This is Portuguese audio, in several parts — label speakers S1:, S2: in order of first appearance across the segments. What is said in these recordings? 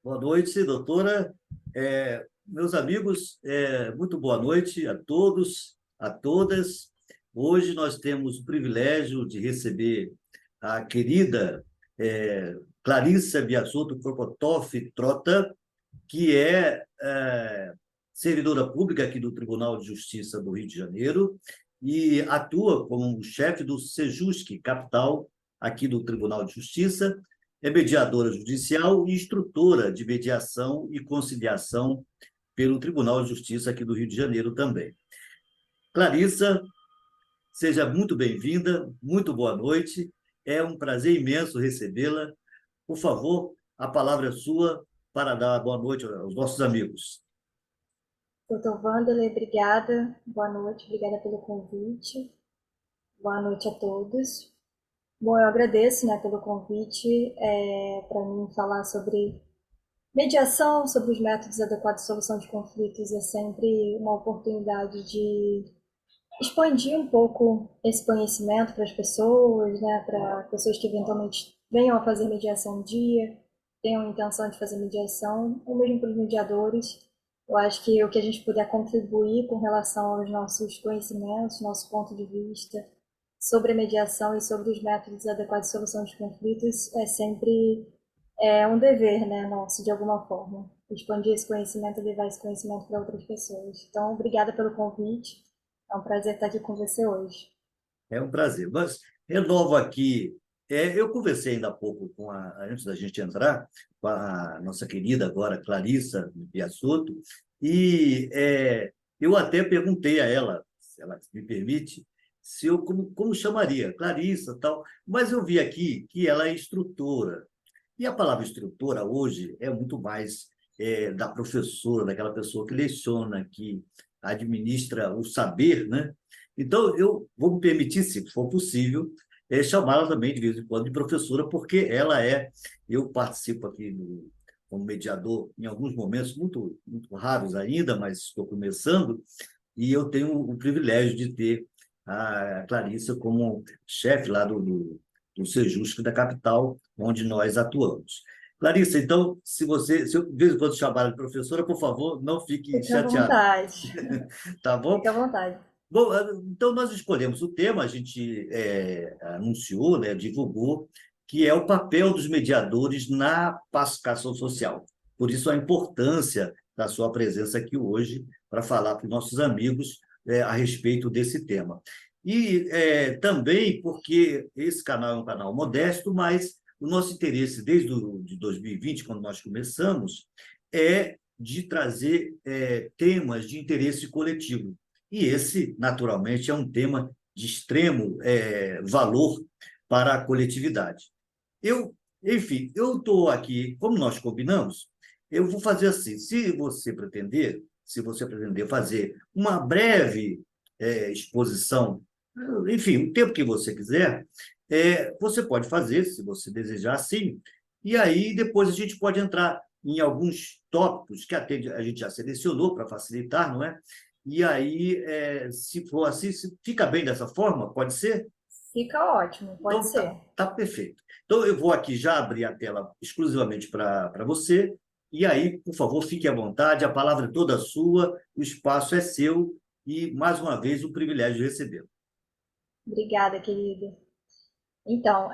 S1: Boa noite, doutora. Meus amigos, muito boa noite a todos, a todas. Hoje nós temos o privilégio de receber a querida Clarissa Biasotto Kropotoff Trota, que é servidora pública aqui do Tribunal de Justiça do Rio de Janeiro e atua como chefe do Sejusc, capital aqui do Tribunal de Justiça, é mediadora judicial e instrutora de mediação e conciliação pelo Tribunal de Justiça aqui do Rio de Janeiro também. Clarissa, seja muito bem-vinda, muito boa noite. É um prazer imenso recebê-la. Por favor, a palavra é sua para dar boa noite aos nossos amigos.
S2: Doutor Wanderley, obrigada. Boa noite, obrigada pelo convite. Boa noite a todos. Bom, eu agradeço, né, pelo convite para mim falar sobre mediação, sobre os métodos adequados de solução de conflitos. É sempre uma oportunidade de expandir um pouco esse conhecimento para as pessoas, né, para pessoas que eventualmente venham a fazer mediação um dia, tenham a intenção de fazer mediação, ou mesmo para os mediadores. Eu acho que o que a gente puder contribuir com relação aos nossos conhecimentos, nosso ponto de vista sobre a mediação e sobre os métodos adequados de solução de conflitos é sempre um dever, né, nosso, de alguma forma. Expandir esse conhecimento e levar esse conhecimento para outras pessoas. Então, obrigada pelo convite. É um prazer estar aqui com você hoje.
S1: É um prazer. Mas renovo aqui. Eu conversei ainda há pouco antes da gente entrar, com a nossa querida agora Clarissa Biasotto, e eu até perguntei a ela, se ela me permite, se eu como chamaria, Clarissa, tal, mas eu vi aqui que ela é instrutora. E a palavra instrutora hoje é muito mais da professora, daquela pessoa que leciona, que administra o saber, né? Então, eu vou me permitir, se for possível, chamá-la também, de vez em quando, de professora, porque eu participo aqui como mediador em alguns momentos muito, muito raros ainda, mas estou começando, e eu tenho o privilégio de ter a Clarissa como chefe lá do Sejusc da capital, onde nós atuamos. Clarissa, então, se eu de vez em quando chamar de professora, por favor, não fique
S2: Fique à
S1: chateada,
S2: vontade.
S1: tá bom?
S2: Fique à vontade.
S1: Bom, então nós escolhemos o tema, a gente anunciou, né, divulgou, que é o papel dos mediadores na pacificação social. Por isso a importância da sua presença aqui hoje para falar para os nossos amigos a respeito desse tema. E também porque esse canal é um canal modesto, mas o nosso interesse de 2020, quando nós começamos, é de trazer temas de interesse coletivo. E esse, naturalmente, é um tema de extremo valor para a coletividade. Enfim, eu estou aqui, como nós combinamos, eu vou fazer assim, se você pretender fazer uma breve exposição, enfim, o tempo que você quiser, você pode fazer, se você desejar assim, e aí depois a gente pode entrar em alguns tópicos que até a gente já selecionou para facilitar, não é? E aí, se for assim, se fica bem dessa forma, pode ser?
S2: Fica ótimo, pode
S1: Então,
S2: ser.
S1: tá perfeito. Então, eu vou aqui já abrir a tela exclusivamente para você, e aí, por favor, fique à vontade, a palavra é toda sua, o espaço é seu, e, mais uma vez, um privilégio de recebê-lo.
S2: Obrigada, querida. Então,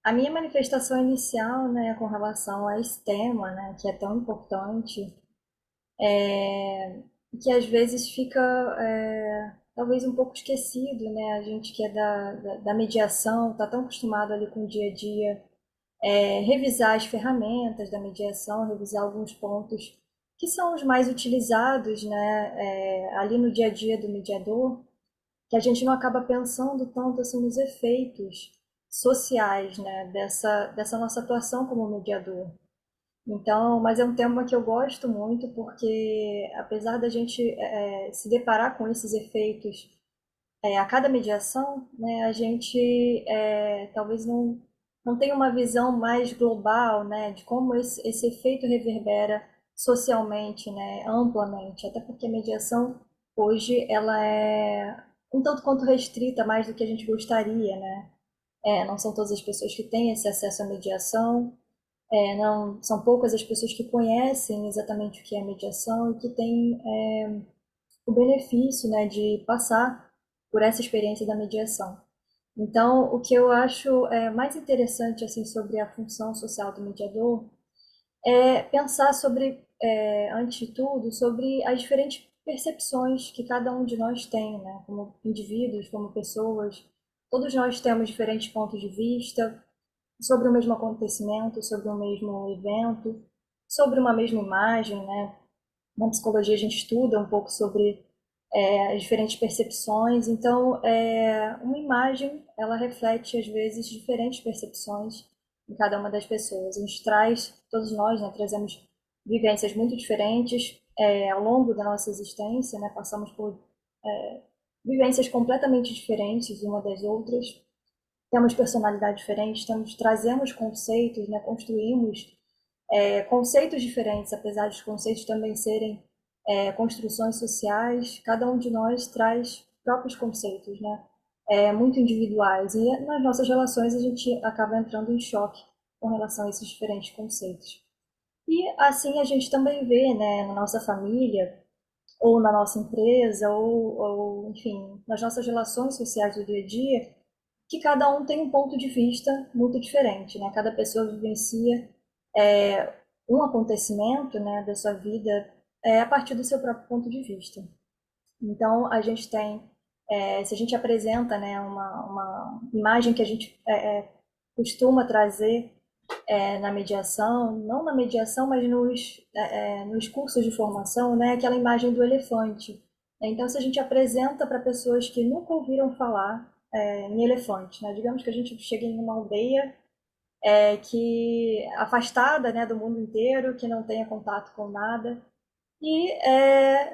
S2: a minha manifestação inicial, né, com relação a esse tema, né, que é tão importante, que às vezes fica talvez um pouco esquecido, né? A gente que é da mediação, está tão acostumado ali com o dia a dia, revisar as ferramentas da mediação, revisar alguns pontos que são os mais utilizados, né, ali no dia a dia do mediador, que a gente não acaba pensando tanto assim nos efeitos sociais, né, dessa nossa atuação como mediador. Então, mas é um tema que eu gosto muito porque, apesar da gente se deparar com esses efeitos a cada mediação, né, a gente talvez não tenha uma visão mais global, né, de como esse efeito reverbera socialmente, né, amplamente, até porque a mediação hoje ela é um tanto quanto restrita mais do que a gente gostaria, né? Não são todas as pessoas que têm esse acesso à mediação, Não, são poucas as pessoas que conhecem exatamente o que é mediação e que têm o benefício, né, de passar por essa experiência da mediação. Então, o que eu acho mais interessante assim sobre a função social do mediador é pensar sobre, antes de tudo, sobre as diferentes percepções que cada um de nós tem, né, como indivíduos, como pessoas. Todos nós temos diferentes pontos de vista sobre o mesmo acontecimento, sobre o mesmo evento, sobre uma mesma imagem, né? Na psicologia a gente estuda um pouco sobre as diferentes percepções. Então, uma imagem, ela reflete, às vezes, diferentes percepções em cada uma das pessoas. A gente traz, todos nós, né, trazemos vivências muito diferentes ao longo da nossa existência, né? Passamos por vivências completamente diferentes uma das outras. Temos personalidade diferente, trazemos conceitos, né? Construímos conceitos diferentes, apesar dos conceitos também serem construções sociais, cada um de nós traz próprios conceitos, né? Muito individuais. E nas nossas relações a gente acaba entrando em choque com relação a esses diferentes conceitos. E assim a gente também vê, né, na nossa família, ou na nossa empresa, enfim, nas nossas relações sociais do dia a dia, que cada um tem um ponto de vista muito diferente, né? Cada pessoa vivencia um acontecimento, né, da sua vida a partir do seu próprio ponto de vista. Então, a gente tem, se a gente apresenta, né, uma imagem que a gente costuma trazer na mediação, não na mediação, mas nos cursos de formação, né, aquela imagem do elefante. Então, se a gente apresenta para pessoas que nunca ouviram falar em elefante, né, digamos que a gente chegue em uma aldeia que afastada, né, do mundo inteiro, que não tenha contato com nada e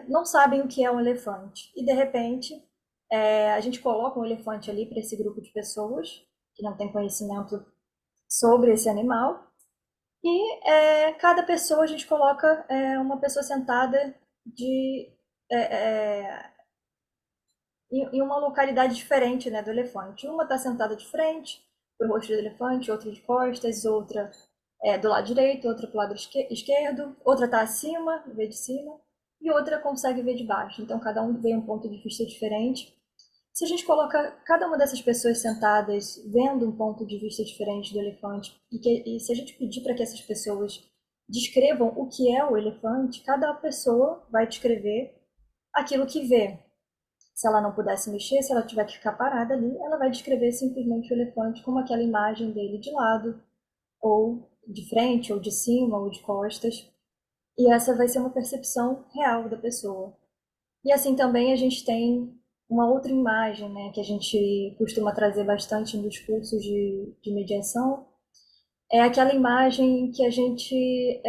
S2: não sabem o que é um elefante. E de repente a gente coloca um elefante ali para esse grupo de pessoas que não tem conhecimento sobre esse animal e cada pessoa a gente coloca uma pessoa sentada em uma localidade diferente, né, do elefante. Uma está sentada de frente para o rosto do elefante, outra de costas, outra do lado direito, outra para o lado esquerdo, outra está acima, vê de cima, e outra consegue ver de baixo. Então, cada um vê um ponto de vista diferente. Se a gente coloca cada uma dessas pessoas sentadas vendo um ponto de vista diferente do elefante, e se a gente pedir para que essas pessoas descrevam o que é o elefante, cada pessoa vai descrever aquilo que vê. Se ela não pudesse mexer, se ela tiver que ficar parada ali, ela vai descrever simplesmente o elefante como aquela imagem dele de lado, ou de frente, ou de cima, ou de costas. E essa vai ser uma percepção real da pessoa. E assim também a gente tem uma outra imagem, né, que a gente costuma trazer bastante nos cursos de mediação, é aquela imagem que a gente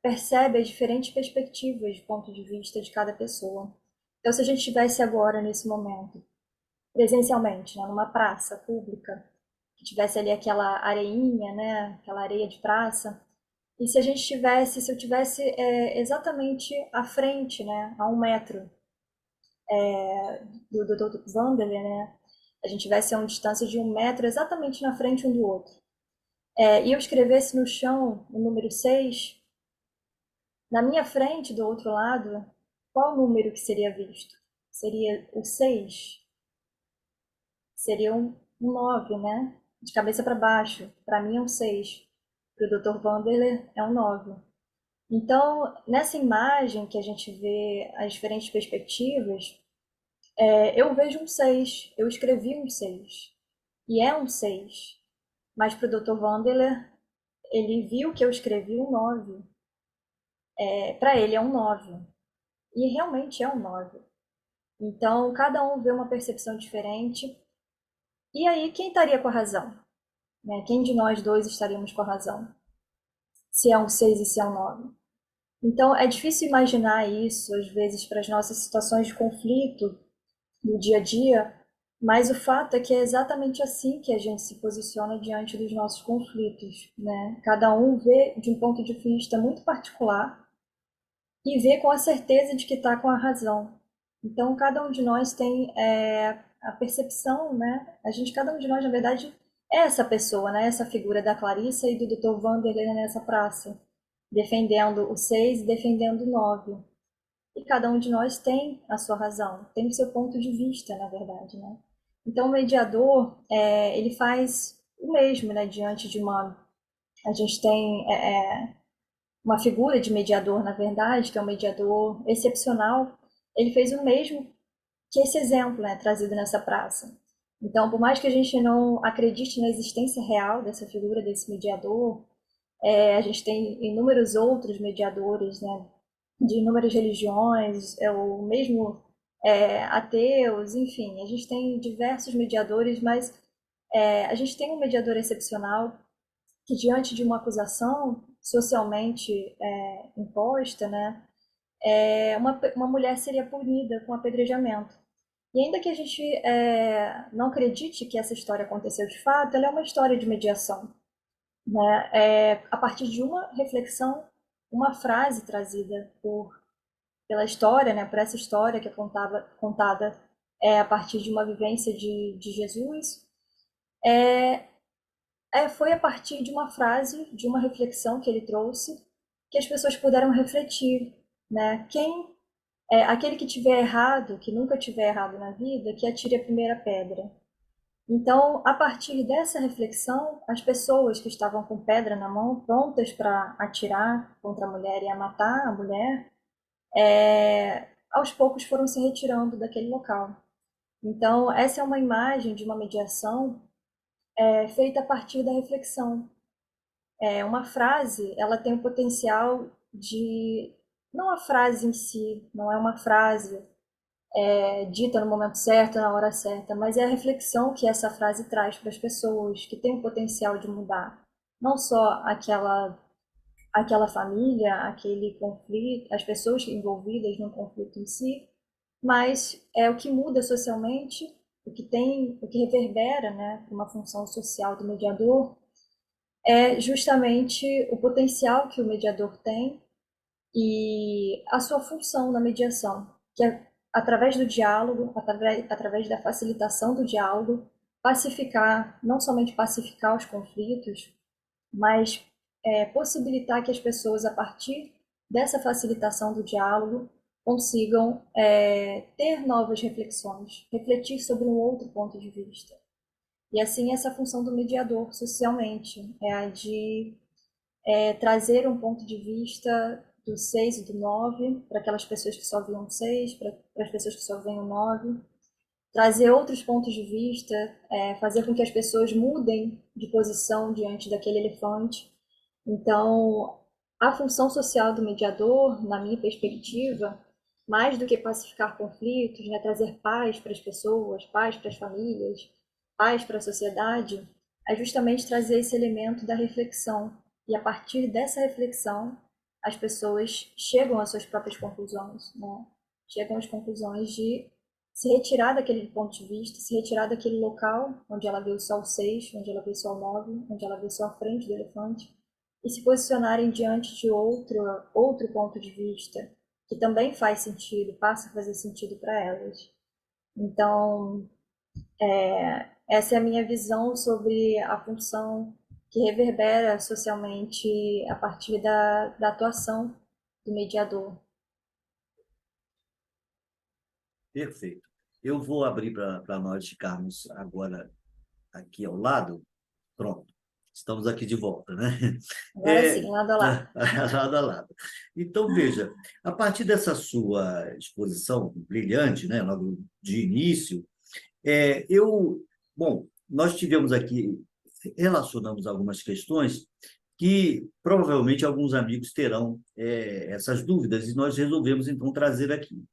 S2: percebe as diferentes perspectivas de ponto de vista de cada pessoa. Então, se a gente estivesse agora, nesse momento, presencialmente, né, numa praça pública, que tivesse ali aquela areinha, né, aquela areia de praça, e se eu tivesse exatamente à frente, né, a 1 metro do Dr. Wanderley, né, a gente tivesse a uma distância de 1 metro exatamente na frente um do outro, e eu escrevesse no chão o número 6, na minha frente, do outro lado, qual número que seria visto? Seria o 6? Seria um 9, né? De cabeça para baixo. Para mim é um 6. Para o Dr. Wanderler é um 9. Então, nessa imagem que a gente vê as diferentes perspectivas, eu vejo um 6. Eu escrevi um 6. E é um 6. Mas para o Dr. Wanderler, ele viu que eu escrevi um 9. Para ele é um 9. E realmente é um 9. Então, cada um vê uma percepção diferente. E aí, quem estaria com a razão? Né? Quem de nós dois estaríamos com a razão? Se é um 6 e se é um 9. Então, é difícil imaginar isso, às vezes, para as nossas situações de conflito no dia a dia, mas o fato é que é exatamente assim que a gente se posiciona diante dos nossos conflitos, né? Cada um vê de um ponto de vista muito particular e vê com a certeza de que está com a razão. Então, cada um de nós tem a percepção, né? Cada um de nós, na verdade, é essa pessoa, né? Essa figura da Clarissa e do Dr. Wanderlei nessa praça, defendendo o 6 e defendendo o 9. E cada um de nós tem a sua razão, tem o seu ponto de vista, na verdade, né? Então, o mediador, ele faz o mesmo, né? Diante de uma... A gente tem uma figura de mediador, na verdade, que é um mediador excepcional. Ele fez o mesmo que esse exemplo, né, trazido nessa praça. Então, por mais que a gente não acredite na existência real dessa figura, desse mediador, a gente tem inúmeros outros mediadores, né, de inúmeras religiões, o mesmo ateus, enfim, a gente tem diversos mediadores, mas a gente tem um mediador excepcional que, diante de uma acusação socialmente imposta, né, uma mulher seria punida com apedrejamento. E ainda que a gente não acredite que essa história aconteceu de fato, ela é uma história de mediação, né? A partir de uma reflexão, uma frase trazida pela história, né? Por essa história que é contada a partir de uma vivência de Jesus, foi a partir de uma frase, de uma reflexão que ele trouxe, que as pessoas puderam refletir, né? Aquele que tiver errado, que nunca tiver errado na vida, que atire a primeira pedra. Então, a partir dessa reflexão, as pessoas que estavam com pedra na mão, prontas para atirar contra a mulher e a matar a mulher, aos poucos foram se retirando daquele local. Então, essa é uma imagem de uma mediação feita a partir da reflexão. Uma frase, ela tem o potencial de... Não a frase em si, não é uma frase dita no momento certo, na hora certa, mas é a reflexão que essa frase traz para as pessoas, que tem o potencial de mudar. Não só aquela família, aquele conflito, as pessoas envolvidas no conflito em si, mas é o que muda socialmente, o que reverbera, né, uma função social do mediador, é justamente o potencial que o mediador tem e a sua função na mediação, que é, através do diálogo, através da facilitação do diálogo, pacificar, não somente pacificar os conflitos, mas possibilitar que as pessoas, a partir dessa facilitação do diálogo, consigam ter novas reflexões, refletir sobre um outro ponto de vista. E assim, essa função do mediador socialmente é a de trazer um ponto de vista do 6 e do 9 para aquelas pessoas que só viam o 6, para as pessoas que só veem o 9, trazer outros pontos de vista, fazer com que as pessoas mudem de posição diante daquele elefante. Então, a função social do mediador, na minha perspectiva, mais do que pacificar conflitos, né, trazer paz para as pessoas, paz para as famílias, paz para a sociedade, é justamente trazer esse elemento da reflexão. E a partir dessa reflexão, as pessoas chegam às suas próprias conclusões, né? Chegam às conclusões de se retirar daquele ponto de vista, se retirar daquele local onde ela viu só o 6, onde ela viu só o 9, onde ela viu só a frente do elefante, e se posicionarem diante de outro ponto de vista, que também faz sentido, passa a fazer sentido para elas. Então, essa é a minha visão sobre a função que reverbera socialmente a partir da atuação do mediador.
S1: Perfeito. Eu vou abrir para nós ficarmos agora aqui ao lado. Pronto, estamos aqui de volta, né?
S2: Agora sim, lado a lado.
S1: Lado a lado. Então, veja, a partir dessa sua exposição brilhante, né, logo de início, bom, nós tivemos aqui, relacionamos algumas questões que provavelmente alguns amigos terão essas dúvidas e nós resolvemos, então, trazer aqui.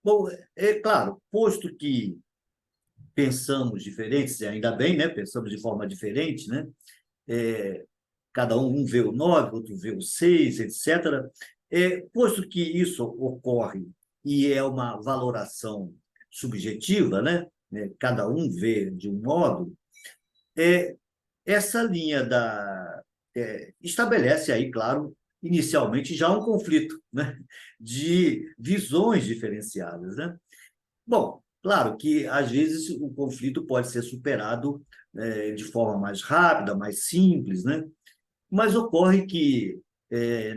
S1: Bom, é claro, posto que pensamos diferentes, e ainda bem, né? Pensamos de forma diferente, né? É, cada um vê o 9, outro vê o 6, etc. Posto que isso ocorre e é uma valoração subjetiva, né? Cada um vê de um modo, essa linha estabelece aí, claro, inicialmente já um conflito, né? De visões diferenciadas, né? Bom, claro que às vezes o conflito pode ser superado de forma mais rápida, mais simples, né? Mas ocorre que,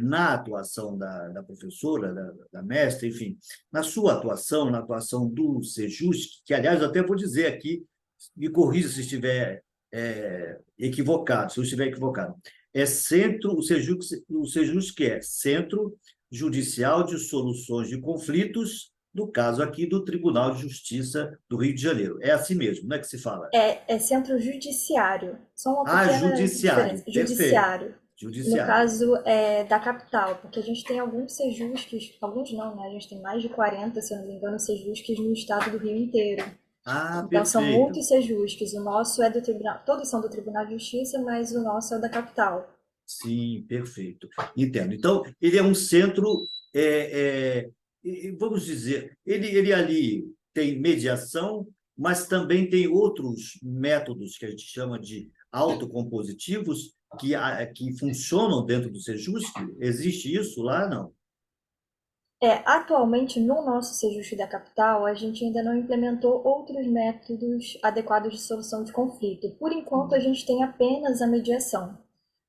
S1: na atuação da professora, da mestra, enfim, na sua atuação, na atuação do Sejusc, que, aliás, eu até vou dizer aqui, me corrija se estiver equivocado, se eu estiver equivocado, é centro, o Sejusc é Centro Judicial de Soluções de Conflitos, no caso aqui do Tribunal de Justiça do Rio de Janeiro. É assim mesmo, não é que se fala?
S2: É centro judiciário. Só uma
S1: Ah,
S2: pequena diferença.
S1: judiciário, perfeito.
S2: Judiciário. No
S1: Judiciário.
S2: caso é da capital, porque a gente tem alguns sejusques, alguns não, né? A gente tem mais de 40, se eu não me engano, sejusques no estado do Rio inteiro.
S1: Ah,
S2: Então são
S1: perfeito.
S2: muitos sejusques. O nosso é do tribunal, todos são do Tribunal de Justiça, mas o nosso é o da capital.
S1: Sim, perfeito. Entendo. Então, ele é um centro, vamos dizer, ele ali tem mediação, mas também tem outros métodos que a gente chama de autocompositivos que funcionam dentro do Sejusc. Existe isso lá? Não.
S2: Atualmente, no nosso Sejusc da capital, a gente ainda não implementou outros métodos adequados de solução de conflito. Por enquanto, a
S1: Hum,
S2: gente tem apenas a mediação.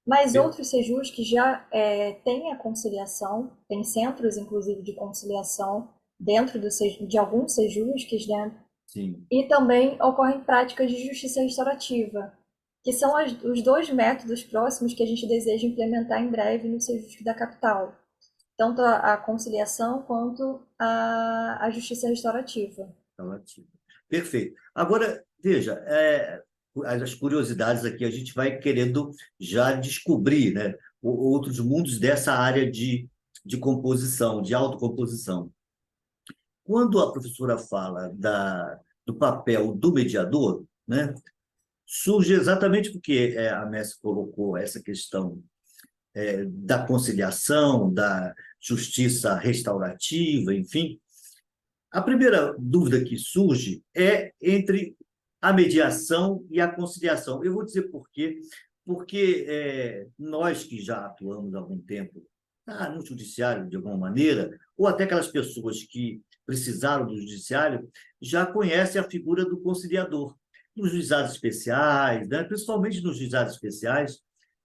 S2: Mas
S1: per-
S2: outros sejus que já têm a conciliação, tem centros, inclusive, de conciliação dentro de alguns sejusques, né?
S1: Sim.
S2: E também ocorrem práticas de justiça restaurativa, que são os dois métodos próximos que a gente deseja implementar em breve no sejusque da capital, tanto a conciliação quanto a justiça restaurativa.
S1: Tá ótimo. Perfeito. Agora, veja, as curiosidades aqui a gente vai querendo já descobrir, né, outros mundos dessa área de composição, de autocomposição. Quando a professora fala do papel do mediador, né, surge exatamente porque a Messi colocou essa questão da conciliação, da justiça restaurativa, enfim. A primeira dúvida que surge é entre a mediação e a conciliação. Eu vou dizer por quê. Porque nós que já atuamos há algum tempo no judiciário, de alguma maneira, ou até aquelas pessoas que precisaram do judiciário, já conhecem a figura do conciliador. Nos juizados especiais, né? Principalmente nos juizados especiais,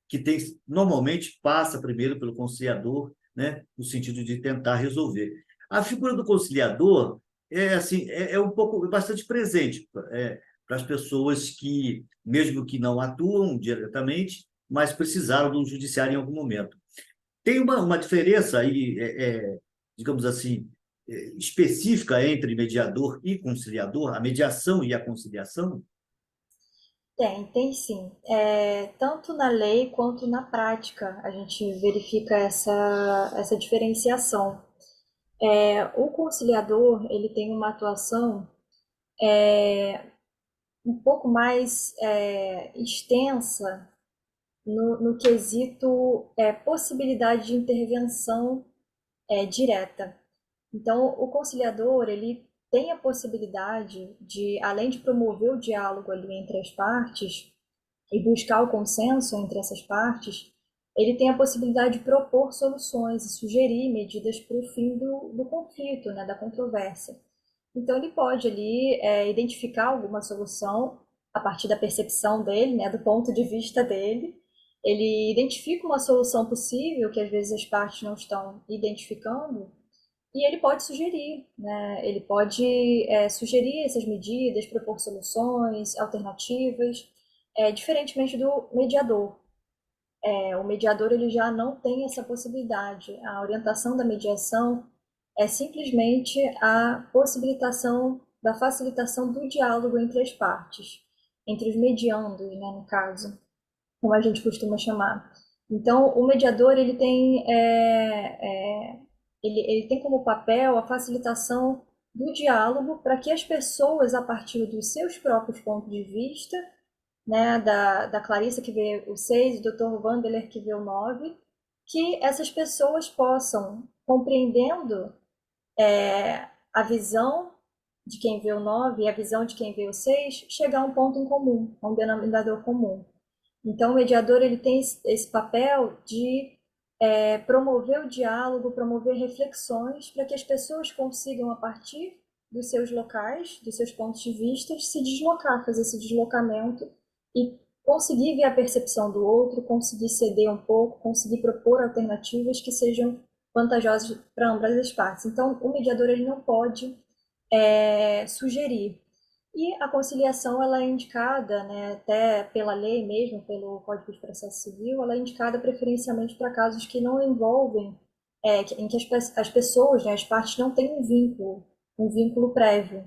S1: que tem, normalmente passa primeiro pelo conciliador, né? No sentido de tentar resolver. A figura do conciliador assim, um pouco, bastante presente para as pessoas que, mesmo que não atuam diretamente, mas precisaram do judiciário em algum momento. Tem uma diferença aí, digamos assim, específica entre mediador e conciliador, a mediação e a conciliação?
S2: Tem sim. Tanto na lei quanto na prática a gente verifica essa diferenciação. O conciliador ele tem uma atuação um pouco mais extensa no quesito possibilidade de intervenção direta. Então, o conciliador ele tem a possibilidade de, além de promover o diálogo ali entre as partes e buscar o consenso entre essas partes, ele tem a possibilidade de propor soluções e sugerir medidas para o fim do conflito, né, da controvérsia. Então, ele pode ali identificar alguma solução a partir da percepção dele, né, do ponto de vista dele. Ele identifica uma solução possível que às vezes as partes não estão identificando e ele pode sugerir, né? Ele pode sugerir essas medidas, propor soluções, alternativas, diferentemente do mediador. O mediador ele já não tem essa possibilidade. A orientação da mediação é simplesmente a possibilitação da facilitação do diálogo entre as partes, entre os mediandos, né, no caso, como a gente costuma chamar. Então, o mediador ele tem como papel a facilitação do diálogo para que as pessoas, a partir dos seus próprios pontos de vista, né, da Clarissa que vê o 6, do Dr. Wandeler que vê o 9, que essas pessoas possam, compreendendo a visão de quem vê o 9 e a visão de quem vê o 6, chegar a um ponto em comum, a um denominador comum. Então, o mediador ele tem esse papel de promover o diálogo, promover reflexões para que as pessoas consigam, a partir dos seus locais, dos seus pontos de vista, se deslocar, fazer esse deslocamento e conseguir ver a percepção do outro, conseguir ceder um pouco, conseguir propor alternativas que sejam vantajosas para ambas as partes. Então, o mediador ele não pode sugerir. E a conciliação ela é indicada, né, até pela lei mesmo, pelo Código de Processo Civil, ela é indicada preferencialmente para casos que não envolvem, em que as pessoas, né, as partes não têm um vínculo prévio.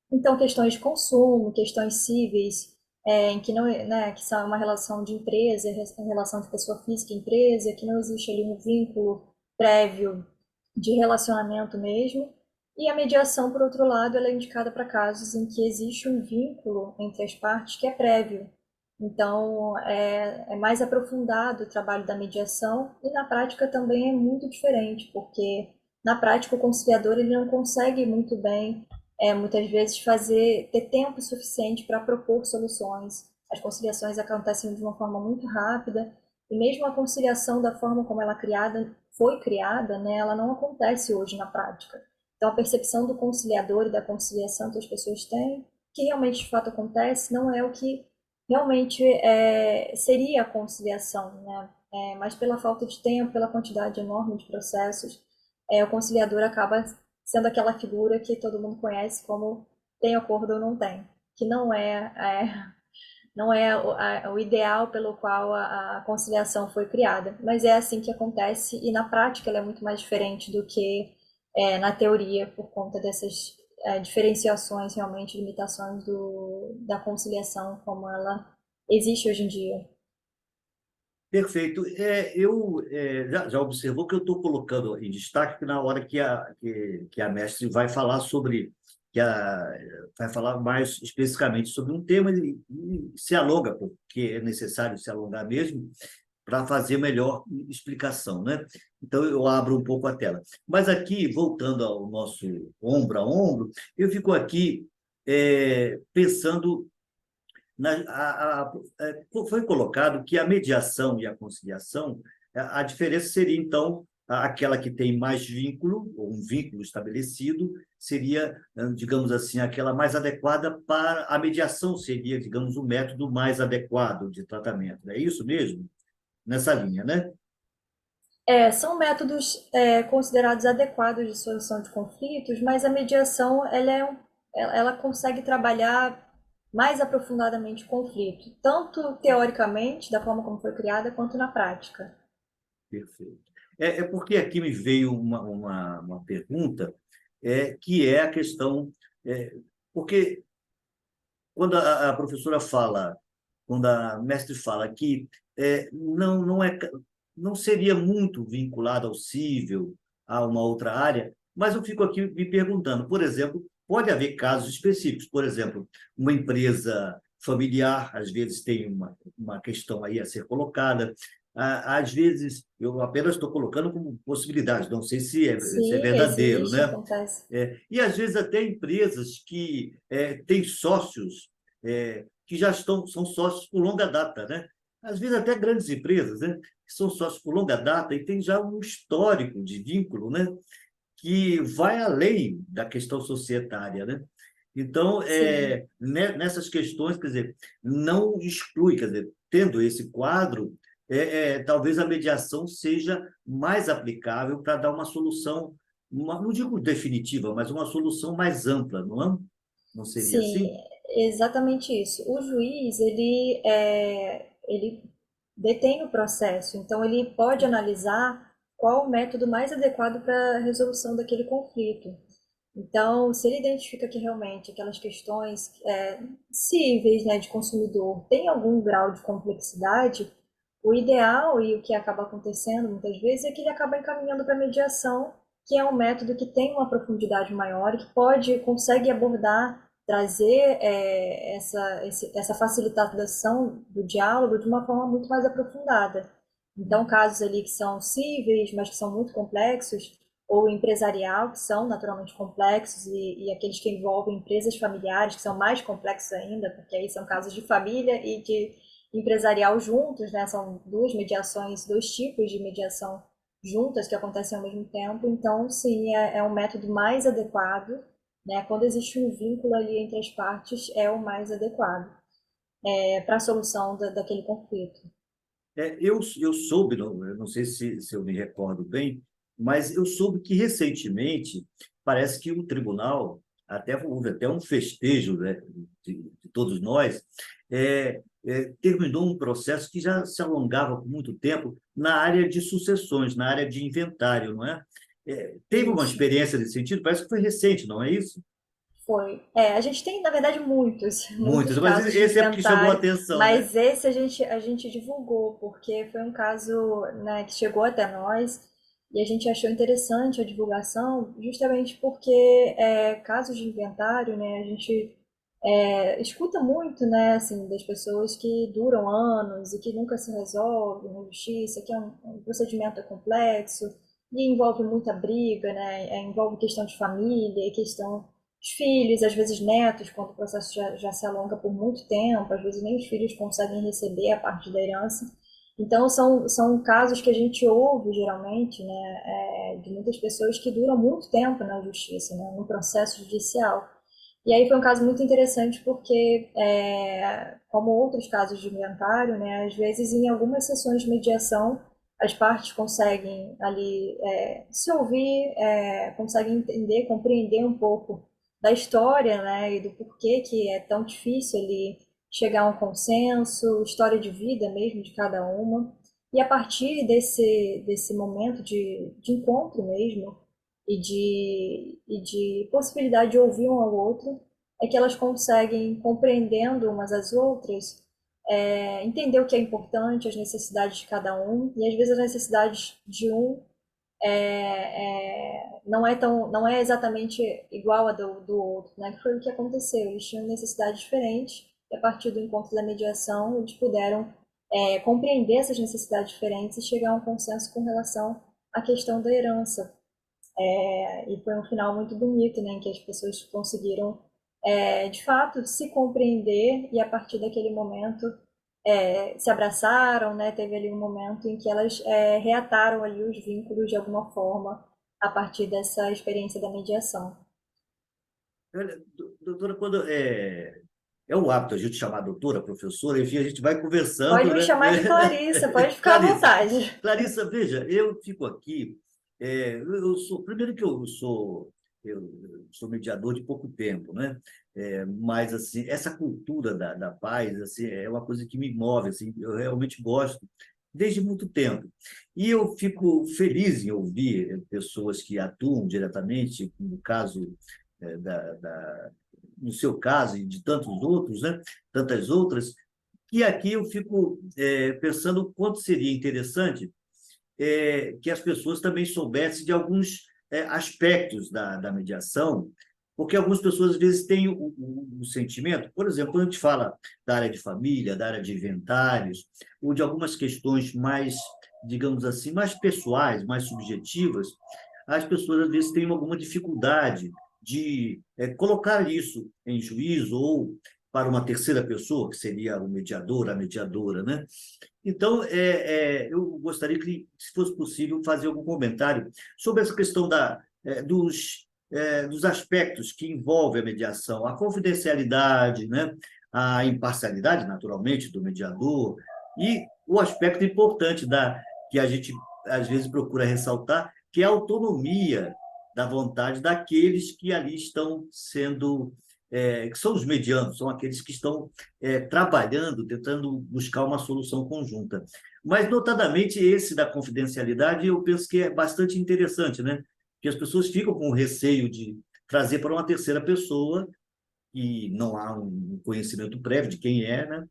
S2: Então, questões de consumo, questões cíveis, em que não, né, que são uma relação de empresa, relação de pessoa física e empresa, que não existe ali um vínculo prévio de relacionamento mesmo. E a mediação, por outro lado, ela é indicada para casos em que existe um vínculo entre as partes que é prévio. Então, é mais aprofundado o trabalho da mediação e na prática também é muito diferente, porque na prática o conciliador ele não consegue muito bem, muitas vezes, ter tempo suficiente para propor soluções. As conciliações acontecem de uma forma muito rápida e mesmo a conciliação da forma como ela foi criada, né, ela não acontece hoje na prática. Então, a percepção do conciliador e da conciliação que as pessoas têm, que realmente de fato acontece, não é o que realmente seria a conciliação, né? Mas pela falta de tempo, pela quantidade enorme de processos, o conciliador acaba sendo aquela figura que todo mundo conhece como tem acordo ou não tem, que não é o ideal pelo qual a conciliação foi criada, mas é assim que acontece e na prática ela é muito mais diferente do que na teoria, por conta dessas diferenciações, realmente, limitações da conciliação como ela existe hoje em dia.
S1: Perfeito. Já observou que eu estou colocando em destaque que na hora que a mestre vai falar sobre, vai falar mais especificamente sobre um tema e se alonga, porque é necessário se alongar mesmo, para fazer melhor explicação, né? Então, eu abro um pouco a tela. Mas aqui, voltando ao nosso ombro a ombro, eu fico aqui pensando foi colocado que a mediação e a conciliação, a diferença seria, então, aquela que tem mais vínculo, ou um vínculo estabelecido, seria, digamos assim, aquela mais adequada para a mediação, seria, digamos, o método mais adequado de tratamento. É isso mesmo? Nessa linha, né?
S2: São métodos considerados adequados de solução de conflitos, mas a mediação ela consegue trabalhar mais aprofundadamente o conflito, tanto teoricamente, da forma como foi criada, quanto na prática.
S1: Perfeito. Porque aqui me veio uma pergunta, que é a questão, porque quando a professora fala, quando a mestre fala que não seria muito vinculado ao cível, a uma outra área, mas eu fico aqui me perguntando, por exemplo, pode haver casos específicos, por exemplo, uma empresa familiar, às vezes tem uma questão aí a ser colocada, às vezes, eu apenas estou colocando como possibilidade, não sei se é
S2: Sim,
S1: verdadeiro,
S2: existe,
S1: né?
S2: acontece.
S1: E às vezes até empresas que têm sócios que já são sócios por longa data, né? Às vezes até grandes empresas, né? Que são sócios por longa data e tem já um histórico de vínculo, né? Que vai além da questão societária, né? Então,
S2: Sim.
S1: nessas questões, quer dizer, não exclui, quer dizer, tendo esse quadro, talvez a mediação seja mais aplicável para dar uma solução, não digo definitiva, mas uma solução mais ampla, não é? Não seria
S2: Sim,
S1: assim?
S2: exatamente isso. O juiz, ele detém o processo, então ele pode analisar qual o método mais adequado para a resolução daquele conflito. Então, se ele identifica que realmente aquelas questões cíveis, né, de consumidor têm algum grau de complexidade, o ideal e o que acaba acontecendo muitas vezes é que ele acaba encaminhando para a mediação, que é um método que tem uma profundidade maior e que consegue abordar, trazer essa facilitação do diálogo de uma forma muito mais aprofundada. Então, casos ali que são cíveis, mas que são muito complexos, ou empresarial, que são naturalmente complexos, e aqueles que envolvem empresas familiares, que são mais complexos ainda, porque aí são casos de família e de empresarial juntos, né? São duas mediações, dois tipos de mediação juntas que acontecem ao mesmo tempo. Então, sim, é um método mais adequado, né? Quando existe um vínculo ali entre as partes, é o mais adequado. para a solução daquele conflito.
S1: Eu soube, eu não sei se eu me recordo bem, mas eu soube que recentemente parece que o tribunal, até houve até um festejo, né, de todos nós, terminou um processo que já se alongava por muito tempo na área de sucessões, na área de inventário, não é? Teve uma
S2: Isso.
S1: experiência nesse sentido? Parece que foi recente, não é isso?
S2: Foi. A gente tem, na verdade, muitos,
S1: Muitas,
S2: muitos
S1: mas
S2: casos de
S1: esse é porque chamou a
S2: inventário,
S1: atenção, né?
S2: mas esse a gente divulgou, porque foi um caso, né, que chegou até nós e a gente achou interessante a divulgação, justamente porque casos de inventário, né, a gente escuta muito, né, assim, das pessoas que duram anos e que nunca se resolve na justiça, que um procedimento complexo e envolve muita briga, né, envolve questão de família, questão de filhos, às vezes netos, quando o processo já se alonga por muito tempo, às vezes nem os filhos conseguem receber a parte da herança. Então, são casos que a gente ouve, geralmente, né, de muitas pessoas que duram muito tempo na justiça, né, no processo judicial. E aí foi um caso muito interessante porque, como outros casos de inventário, né, às vezes em algumas sessões de mediação as partes conseguem ali se ouvir, conseguem entender, compreender um pouco da história, né, e do porquê que é tão difícil ali chegar a um consenso, história de vida mesmo de cada uma. E a partir desse momento de encontro mesmo, e de possibilidade de ouvir um ao outro, é que elas conseguem, compreendendo umas às outras, entender o que é importante, as necessidades de cada um, e às vezes as necessidades de um não é exatamente igual a do outro, né? Que foi o que aconteceu. Eles tinham necessidades diferentes, e a partir do encontro da mediação, eles puderam compreender essas necessidades diferentes e chegar a um consenso com relação à questão da herança. E foi um final muito bonito, né, em que as pessoas conseguiram, de fato, se compreender e a partir daquele momento se abraçaram, né, teve ali um momento em que elas reataram ali os vínculos de alguma forma a partir dessa experiência da mediação.
S1: Olha, doutora, quando é o hábito a gente chamar doutora, professora, enfim, a gente vai
S2: Pode
S1: conversando,
S2: me
S1: né?
S2: chamar de Clarissa, pode ficar à
S1: Clarissa,
S2: vontade.
S1: Clarissa, veja, eu fico aqui, eu sou, primeiro que eu sou mediador de pouco tempo, né? Mas, assim, essa cultura da paz, assim, é uma coisa que me move, assim, eu realmente gosto desde muito tempo. E eu fico feliz em ouvir pessoas que atuam diretamente, no caso, no seu caso e de tantos outros, né? Tantas outras, e aqui eu fico pensando o quanto seria interessante que as pessoas também soubessem de alguns aspectos da mediação, porque algumas pessoas às vezes têm o sentimento, por exemplo, quando a gente fala da área de família, da área de inventários, ou de algumas questões mais, digamos assim, mais pessoais, mais subjetivas, as pessoas às vezes têm alguma dificuldade de colocar isso em juízo ou para uma terceira pessoa, que seria o mediador, a mediadora, né? Então, eu gostaria que, se fosse possível, fazer algum comentário sobre essa questão dos aspectos que envolvem a mediação, a confidencialidade, né? A imparcialidade, naturalmente, do mediador, e o aspecto importante que a gente, às vezes, procura ressaltar, que é a autonomia da vontade daqueles que ali estão sendo, que são os medianos, são aqueles que estão trabalhando, tentando buscar uma solução conjunta. Mas, notadamente, esse da confidencialidade, eu penso que é bastante interessante, né? Porque as pessoas ficam com receio de trazer para uma terceira pessoa e não há um conhecimento prévio de quem é, né?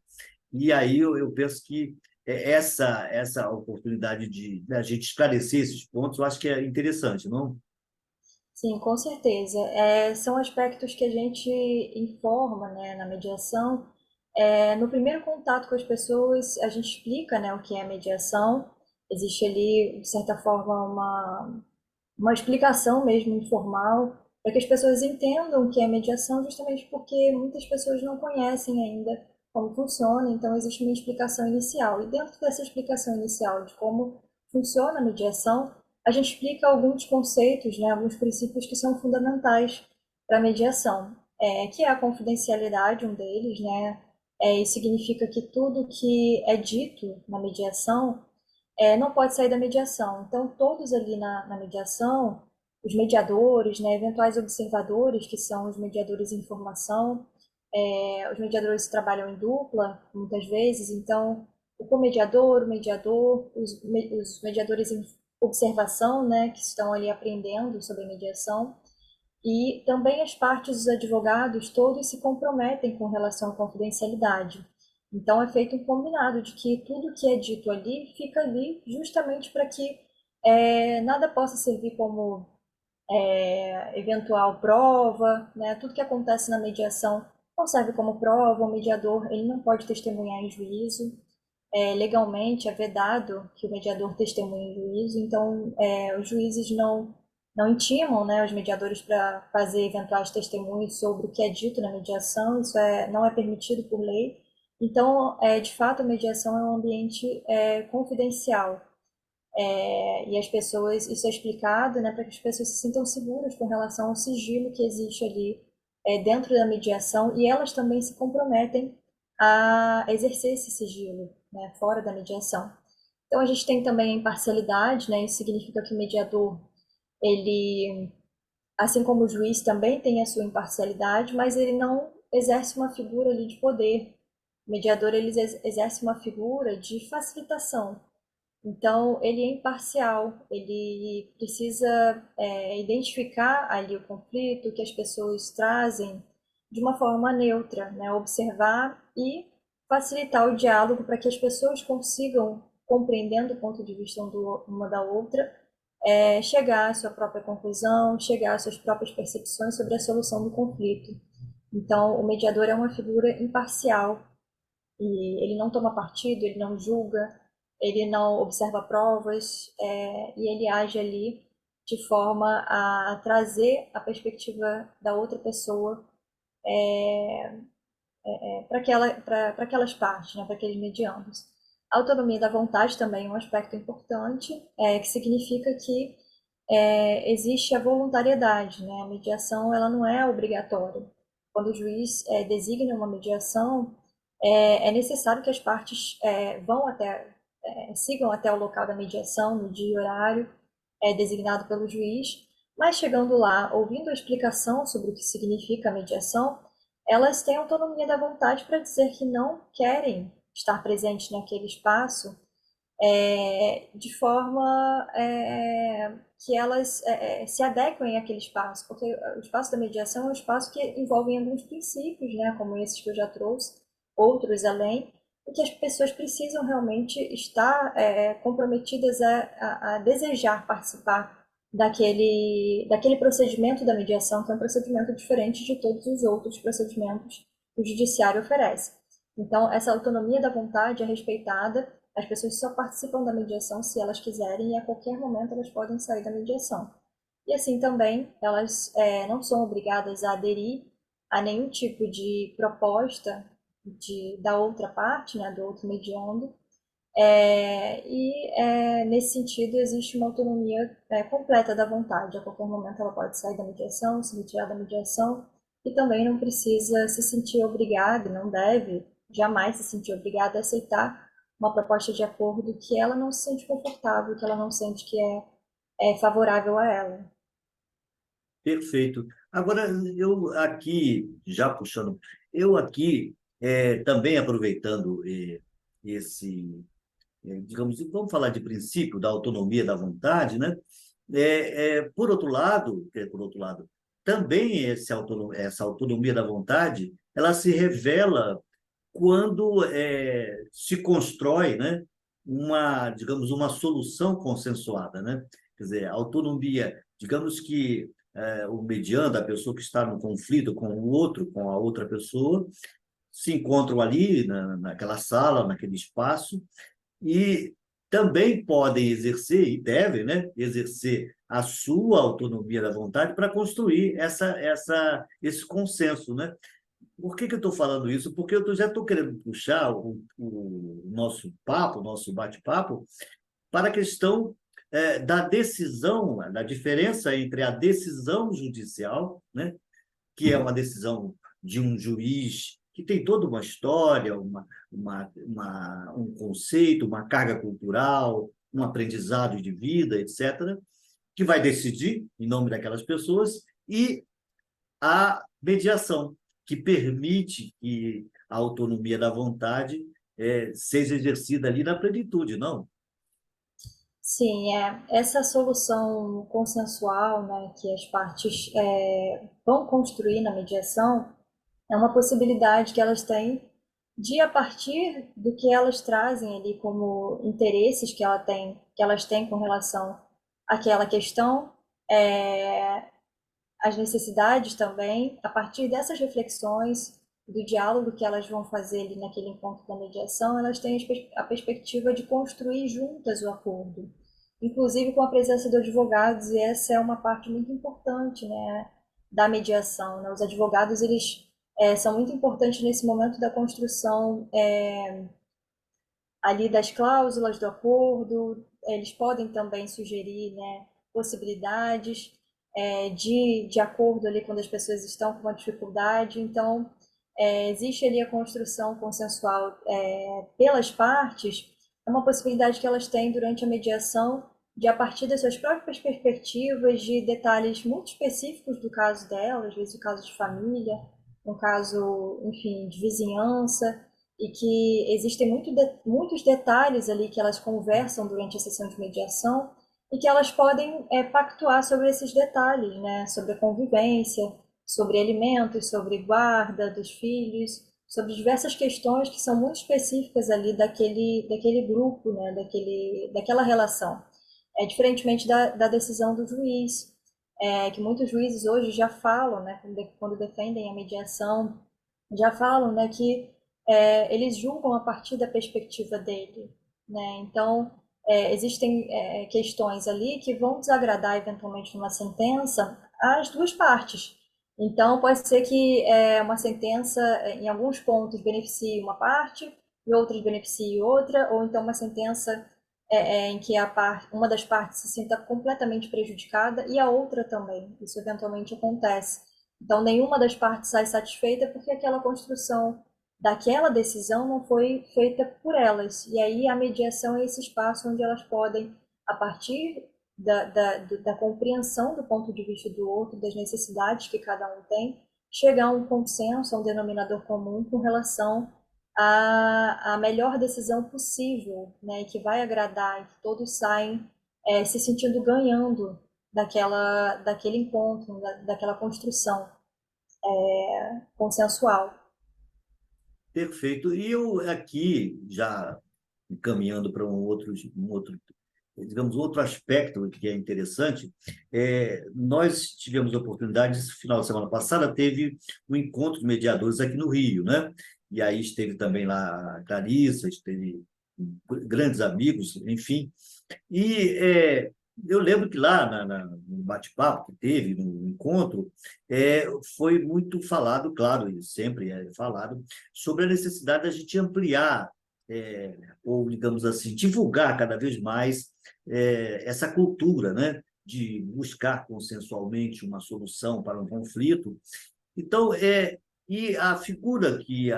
S1: E aí eu penso que essa oportunidade de a gente esclarecer esses pontos, eu acho que é interessante, não?
S2: Sim, com certeza. São aspectos que a gente informa, né, na mediação. No primeiro contato com as pessoas, a gente explica, né, o que é mediação. Existe ali, de certa forma, uma explicação mesmo informal, para que as pessoas entendam o que é mediação, justamente porque muitas pessoas não conhecem ainda como funciona, então existe uma explicação inicial. E dentro dessa explicação inicial de como funciona a mediação, a gente explica alguns conceitos, né, alguns princípios que são fundamentais para a mediação, que é a confidencialidade, um deles, né, Isso significa que tudo que é dito na mediação não pode sair da mediação. Então, todos ali na mediação, os mediadores, né, eventuais observadores, que são os mediadores em formação, os mediadores trabalham em dupla, muitas vezes, então, o comediador, o mediador, os mediadores em observação, né, que estão ali aprendendo sobre a mediação, e também as partes dos advogados, todos se comprometem com relação à confidencialidade. Então, é feito um combinado de que tudo que é dito ali fica ali justamente para que nada possa servir como eventual prova, né? Tudo que acontece na mediação não serve como prova, o mediador ele não pode testemunhar em juízo, legalmente é vedado que o mediador testemunhe em juízo, então os juízes não intimam, né, os mediadores para fazer eventuais testemunhos sobre o que é dito na mediação, isso não é permitido por lei. Então, de fato, a mediação é um ambiente confidencial, e as pessoas, isso é explicado, né, para que as pessoas se sintam seguras com relação ao sigilo que existe ali dentro da mediação, e elas também se comprometem a exercer esse sigilo, né, fora da mediação. Então, a gente tem também a imparcialidade, né, isso significa que o mediador, ele, assim como o juiz, também tem a sua imparcialidade, mas ele não exerce uma figura ali de poder. O mediador, ele exerce uma figura de facilitação. Então, ele é imparcial, ele precisa identificar ali o conflito que as pessoas trazem de uma forma neutra, né? Observar e facilitar o diálogo para que as pessoas consigam, compreendendo o ponto de vista uma da outra, chegar à sua própria conclusão, chegar às suas próprias percepções sobre a solução do conflito. Então, o mediador é uma figura imparcial e ele não toma partido, ele não julga, ele não observa provas, e ele age ali de forma a trazer a perspectiva da outra pessoa para aquelas partes, né, para aqueles medianos. A autonomia da vontade também é um aspecto importante, que significa que existe a voluntariedade, né? A mediação ela não é obrigatória. Quando o juiz designa uma mediação, é necessário que as partes sigam até o local da mediação no dia e horário designado pelo juiz, mas chegando lá, ouvindo a explicação sobre o que significa a mediação, elas têm autonomia da vontade para dizer que não querem estar presentes naquele espaço de forma que elas se adequem àquele espaço, porque o espaço da mediação é um espaço que envolve alguns princípios, né, como esses que eu já trouxe, outros além, e que as pessoas precisam realmente estar comprometidas a desejar participar daquele procedimento da mediação, que é um procedimento diferente de todos os outros procedimentos que o judiciário oferece. Então, essa autonomia da vontade é respeitada, as pessoas só participam da mediação se elas quiserem e a qualquer momento elas podem sair da mediação. E assim também, elas não são obrigadas a aderir a nenhum tipo de proposta da outra parte, né, do outro mediando. Nesse sentido, existe uma autonomia completa da vontade. A qualquer momento ela pode sair da mediação, se retirar da mediação, e também não precisa se sentir obrigada, não deve jamais se sentir obrigada a aceitar uma proposta de acordo que ela não se sente confortável, que ela não sente que é favorável a ela.
S1: Perfeito. Agora, eu aqui, já puxando, eu aqui também aproveitando esse, digamos, vamos falar de princípio da autonomia da vontade, né? Por outro lado, também essa autonomia da vontade, ela se revela quando se constrói, né, digamos, uma solução consensuada, né? Quer dizer, a autonomia, digamos que o mediando, a pessoa que está no conflito com o outro, com a outra pessoa, se encontram ali naquela sala, naquele espaço, e também podem exercer, e devem, né, exercer a sua autonomia da vontade para construir esse consenso, né? Por que eu estou falando isso? Porque já estou querendo puxar o nosso papo, o nosso bate-papo, para a questão da decisão, da diferença entre a decisão judicial, né, que é uma decisão de um juiz que tem toda uma história, um conceito, uma carga cultural, um aprendizado de vida, etc., que vai decidir em nome daquelas pessoas, e a mediação, que permite que a autonomia da vontade seja exercida ali na plenitude, não?
S2: Sim, essa solução consensual, né, que as partes vão construir na mediação é uma possibilidade que elas têm de, a partir do que elas trazem ali como interesses que elas têm com relação àquela questão, é, as necessidades também, a partir dessas reflexões, do diálogo que elas vão fazer ali naquele encontro da mediação, elas têm a perspectiva de construir juntas o acordo, inclusive com a presença de advogados, e essa é uma parte muito importante, né, da mediação, né? Os advogados, eles são muito importantes nesse momento da construção ali das cláusulas do acordo, eles podem também sugerir, né, possibilidades de acordo ali quando as pessoas estão com uma dificuldade. Então, existe ali a construção consensual pelas partes, é uma possibilidade que elas têm durante a mediação de, a partir das suas próprias perspectivas, de detalhes muito específicos do caso dela, às vezes o caso de família, um caso, enfim, de vizinhança, e que existem muitos detalhes ali que elas conversam durante a sessão de mediação e que elas podem pactuar sobre esses detalhes, né? Sobre a convivência, sobre alimentos, sobre guarda dos filhos, sobre diversas questões que são muito específicas ali daquele grupo, né? Daquela relação. Diferentemente da decisão do juiz, que muitos juízes hoje já falam, né? Quando defendem a mediação, já falam, né, que eles julgam a partir da perspectiva dele, né? Então, existem questões ali que vão desagradar eventualmente numa sentença as duas partes. Então, pode ser que uma sentença, em alguns pontos, beneficie uma parte e outras beneficie outra, ou então uma sentença em que uma das partes se sinta completamente prejudicada e a outra também. Isso eventualmente acontece. Então, nenhuma das partes sai satisfeita porque aquela construção daquela decisão não foi feita por elas. E aí a mediação é esse espaço onde elas podem, a partir da compreensão do ponto de vista do outro, das necessidades que cada um tem, chegar a um consenso, a um denominador comum com relação à melhor decisão possível, né, que vai agradar e que todos saem se sentindo ganhando daquele encontro, daquela construção consensual.
S1: Perfeito. E eu aqui, já encaminhando para digamos, outro aspecto que é interessante, nós tivemos a oportunidade, esse final de semana passada, teve um encontro de mediadores aqui no Rio, né? E aí esteve também lá a Clarissa, esteve grandes amigos, enfim. E eu lembro que lá no bate-papo que teve, no encontro, foi muito falado, claro, e sempre é falado, sobre a necessidade da gente ampliar, ou, digamos assim, divulgar cada vez mais essa cultura, né? De buscar consensualmente uma solução para um conflito. Então, e a figura que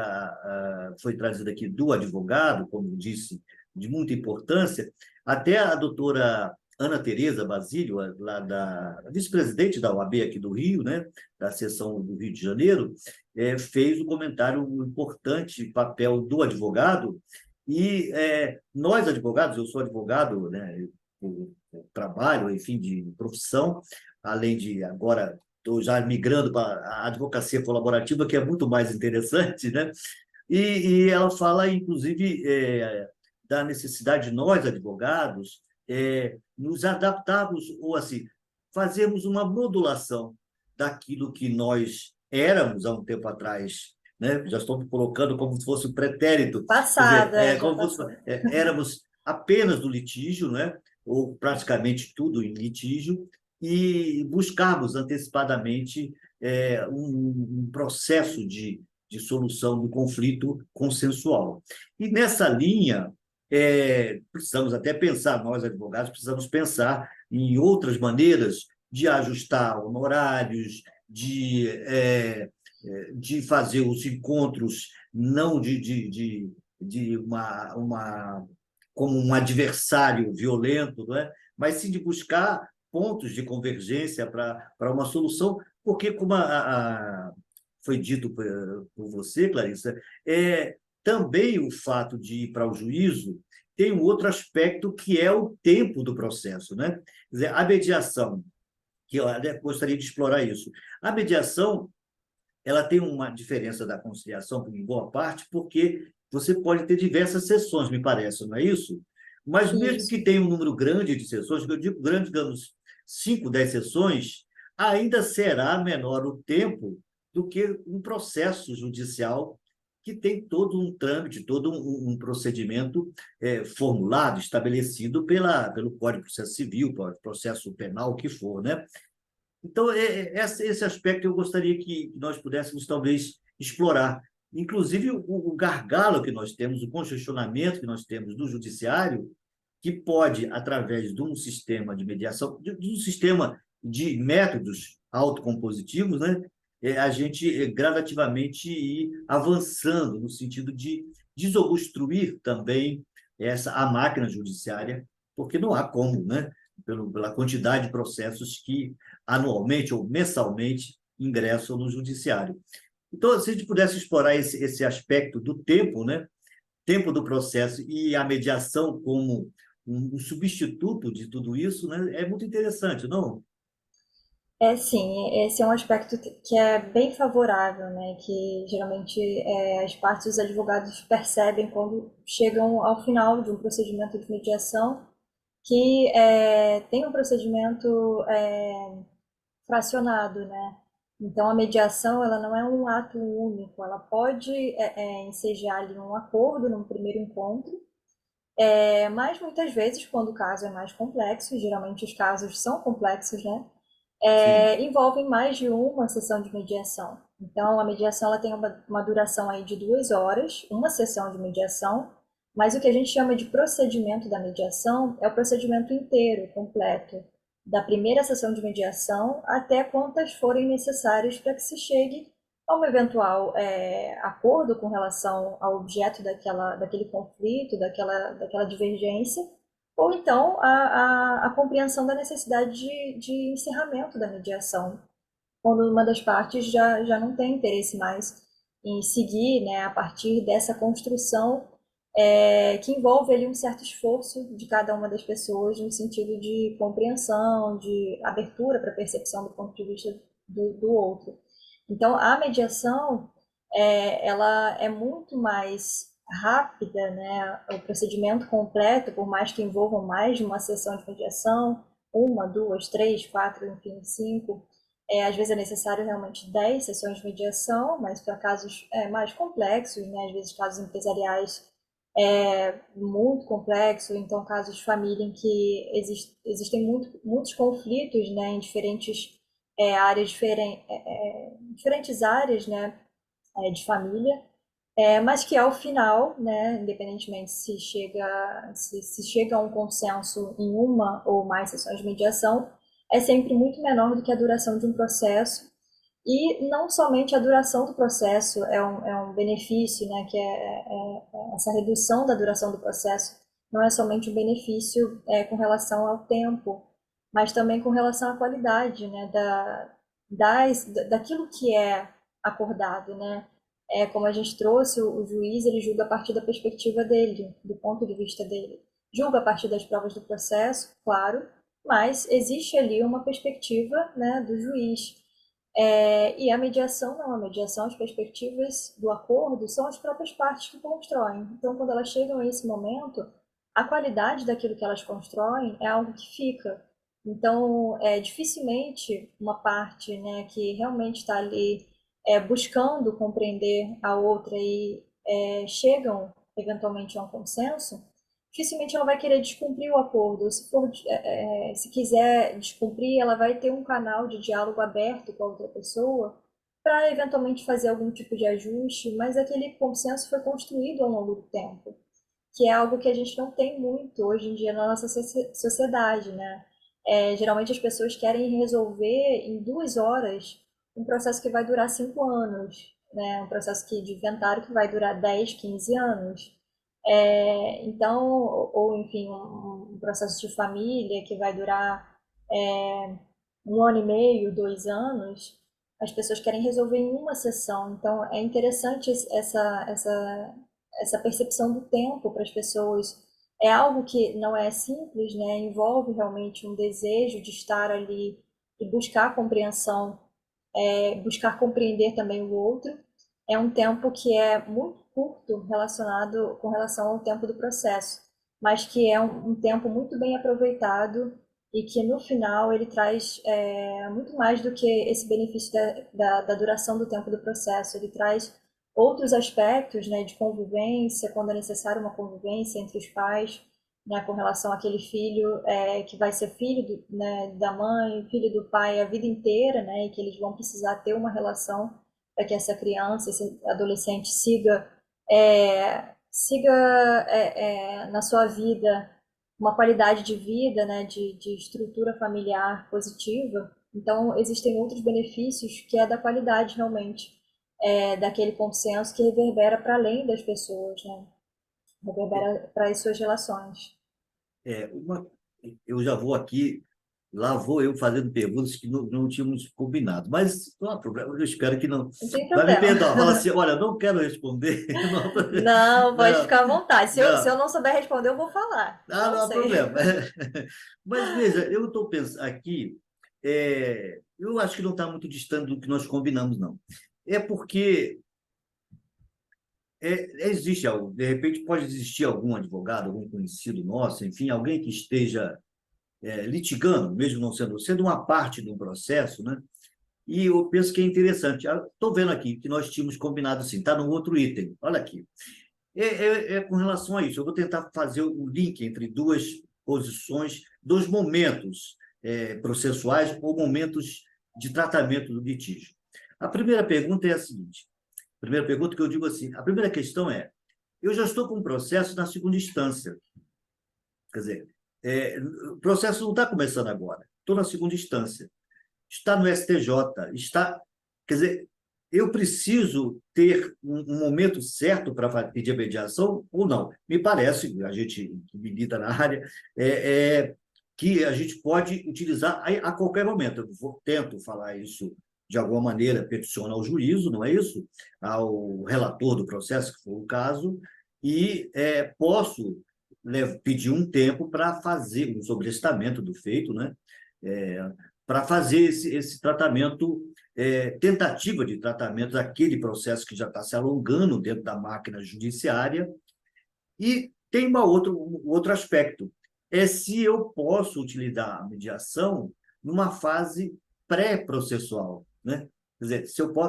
S1: foi trazida aqui do advogado, como disse, de muita importância, até a doutora Ana Tereza Basílio, lá da vice-presidente da OAB aqui do Rio, né, da seção do Rio de Janeiro, fez um comentário um importante papel do advogado, e nós, advogados, eu sou advogado, né, eu trabalho, enfim, de profissão, além de agora estou já migrando para a advocacia colaborativa, que é muito mais interessante, né? E ela fala, inclusive, da necessidade de nós, advogados, nos adaptarmos, ou assim, fazermos uma modulação daquilo que nós éramos há um tempo atrás, né? Já estou me colocando como se fosse um pretérito, quer dizer,
S2: Passada, já
S1: como
S2: passou.
S1: éramos apenas do litígio, né? Ou praticamente tudo em litígio, e buscarmos antecipadamente um processo de solução do conflito consensual. E nessa linha, precisamos até pensar, nós advogados precisamos pensar em outras maneiras de ajustar honorários, de de fazer os encontros não de como um adversário violento, não é? Mas sim de buscar pontos de convergência para uma solução, porque, como foi dito por você, Clarissa, também o fato de ir para o juízo tem um outro aspecto que é o tempo do processo, né? Quer dizer, a mediação, que eu até gostaria de explorar isso. A mediação, ela tem uma diferença da conciliação, em boa parte, porque você pode ter diversas sessões, me parece, não é isso? Mas mesmo que
S2: Isso.
S1: tenha um número grande de sessões, que eu digo grande, digamos, 5, 10 sessões, ainda será menor o tempo do que um processo judicial que tem todo um trâmite, todo um procedimento formulado, estabelecido pelo Código de Processo Civil, processo penal, o que for, né? Então, esse aspecto eu gostaria que nós pudéssemos, talvez, explorar. Inclusive, o gargalo que nós temos, o congestionamento que nós temos do judiciário, que pode, através de um sistema de mediação, de um sistema de métodos autocompositivos, né, a gente gradativamente ir avançando no sentido de desobstruir também a máquina judiciária, porque não há como, né, pela quantidade de processos que anualmente ou mensalmente ingressam no judiciário. Então, se a gente pudesse explorar esse aspecto do tempo, né, tempo do processo e a mediação como um substituto de tudo isso, né, é muito interessante, não?
S2: É sim, esse é um aspecto que é bem favorável, né? Que geralmente as partes dos advogados percebem quando chegam ao final de um procedimento de mediação, que tem um procedimento fracionado, né? Então a mediação ela não é um ato único, ela pode ensejar ali um acordo num primeiro encontro, mas muitas vezes quando o caso é mais complexo, geralmente os casos são complexos, né?
S1: Sim,
S2: Envolvem mais de uma sessão de mediação. Então, a mediação ela tem uma duração aí de 2 horas, uma sessão de mediação, mas o que a gente chama de procedimento da mediação é o procedimento inteiro, completo, da primeira sessão de mediação até quantas forem necessárias para que se chegue a um eventual acordo com relação ao objeto daquele conflito, daquela divergência, ou então a compreensão da necessidade de encerramento da mediação, quando uma das partes já não tem interesse mais em seguir, né, a partir dessa construção que envolve ali um certo esforço de cada uma das pessoas no sentido de compreensão, de abertura para a percepção do ponto de vista do outro. Então, a mediação, ela é muito mais rápida, né? O procedimento completo, por mais que envolvam mais de uma sessão de mediação, uma, duas, três, quatro, enfim, cinco, às vezes é necessário realmente 10 sessões de mediação, mas para casos mais complexos, né? Às vezes casos empresariais muito complexos, então casos de família em que existem muitos conflitos, né? Em diferentes áreas, diferentes áreas, né? De família, mas que ao final, né, independentemente se chega a um consenso em uma ou mais sessões de mediação, é sempre muito menor do que a duração de um processo. E não somente a duração do processo é um benefício, né, que essa redução da duração do processo não é somente um benefício com relação ao tempo, mas também com relação à qualidade, né, daquilo que é acordado, né? Como a gente trouxe, o juiz ele julga a partir da perspectiva dele, do ponto de vista dele. Julga a partir das provas do processo, claro, mas existe ali uma perspectiva, né, do juiz. E a mediação não, a mediação, as perspectivas do acordo são as próprias partes que constroem. Então, quando elas chegam a esse momento, a qualidade daquilo que elas constroem é algo que fica. Então, dificilmente uma parte, né, que realmente está ali buscando compreender a outra e chegam eventualmente a um consenso, dificilmente ela vai querer descumprir o acordo. Se quiser descumprir, ela vai ter um canal de diálogo aberto com a outra pessoa para eventualmente fazer algum tipo de ajuste, mas aquele consenso foi construído ao longo do tempo, que é algo que a gente não tem muito hoje em dia na nossa sociedade, né? Geralmente as pessoas querem resolver em 2 horas um processo que vai durar 5 anos, né? Um processo de inventário que vai durar 10, 15 anos. Então, ou enfim, um processo de família que vai durar 1 ano e meio, 2 anos, as pessoas querem resolver em uma sessão. Então, é interessante essa percepção do tempo para as pessoas. É algo que não é simples, né? Envolve realmente um desejo de estar ali e buscar compreensão, buscar compreender também o outro. É um tempo que é muito curto relacionado com relação ao tempo do processo, mas que é um tempo muito bem aproveitado e que no final ele traz muito mais do que esse benefício da duração do tempo do processo. Ele traz outros aspectos, né, de convivência, quando é necessário uma convivência entre os pais, né, com relação àquele filho que vai ser filho né, da mãe, filho do pai a vida inteira, né, e que eles vão precisar ter uma relação para que essa criança, esse adolescente siga na sua vida uma qualidade de vida, né, de estrutura familiar positiva. Então, existem outros benefícios que é da qualidade realmente, daquele consenso que reverbera para além das pessoas, né, reverbera para as suas relações.
S1: É, uma, eu já vou aqui, lá vou eu fazendo perguntas que não tínhamos combinado, mas não há problema, eu espero que não.
S2: Não tem
S1: Vai me
S2: problema.
S1: perdoar, fala assim, olha, não quero responder, não,
S2: Não, pode
S1: não,
S2: ficar à vontade. Se eu
S1: não,
S2: não souber responder, eu vou falar. Não
S1: não há
S2: sei.
S1: problema. Mas veja, eu estou pensando aqui, eu acho que não está muito distante do que nós combinamos, não. É porque existe algo, de repente pode existir algum advogado, algum conhecido nosso, enfim, alguém que esteja litigando, mesmo não sendo uma parte de um processo, né? E eu penso que é interessante. Estou vendo aqui que nós tínhamos combinado assim, está no outro item. Olha aqui. Com relação a isso, eu vou tentar fazer o link entre duas posições, dois momentos processuais ou momentos de tratamento do litígio. A primeira pergunta é a seguinte: a primeira pergunta que eu digo assim, a primeira questão é: eu já estou com um processo na segunda instância, quer dizer, o processo não está começando agora, estou na segunda instância, está no STJ, está, quer dizer, eu preciso ter um momento certo para pedir a mediação ou não? Me parece, a gente que milita na área, que a gente pode utilizar a qualquer momento. Tento falar isso de alguma maneira, peticiono ao juízo, não é isso? Ao relator do processo, que for o caso, e posso pedir um tempo para fazer um sobrestamento do feito, né? É, para fazer esse tratamento, tentativa de tratamento daquele processo que já está se alongando dentro da máquina judiciária. E tem um outro aspecto, é se eu posso utilizar a mediação numa fase pré-processual, né? Quer dizer,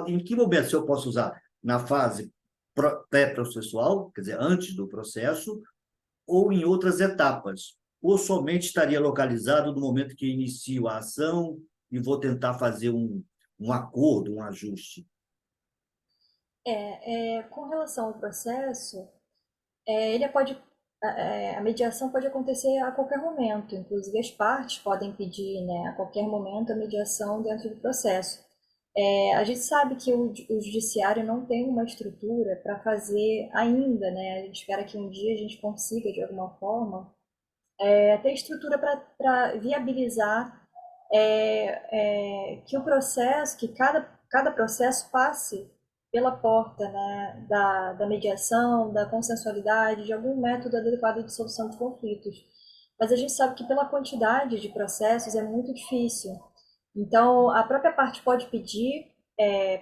S1: em que momento se eu posso usar? Na fase pré-processual, quer dizer, antes do processo, ou em outras etapas, ou somente estaria localizado no momento que inicio a ação e vou tentar fazer um acordo, um ajuste.
S2: Com relação ao processo, ele a mediação pode acontecer a qualquer momento, inclusive as partes podem pedir, né, a qualquer momento a mediação dentro do processo. A gente sabe que o judiciário não tem uma estrutura para fazer ainda, né? A gente espera que um dia a gente consiga, de alguma forma, ter estrutura para viabilizar que o processo, que cada processo passe pela porta, né, da mediação, da consensualidade, de algum método adequado de solução de conflitos. Mas a gente sabe que pela quantidade de processos é muito difícil. Então, a própria parte pode pedir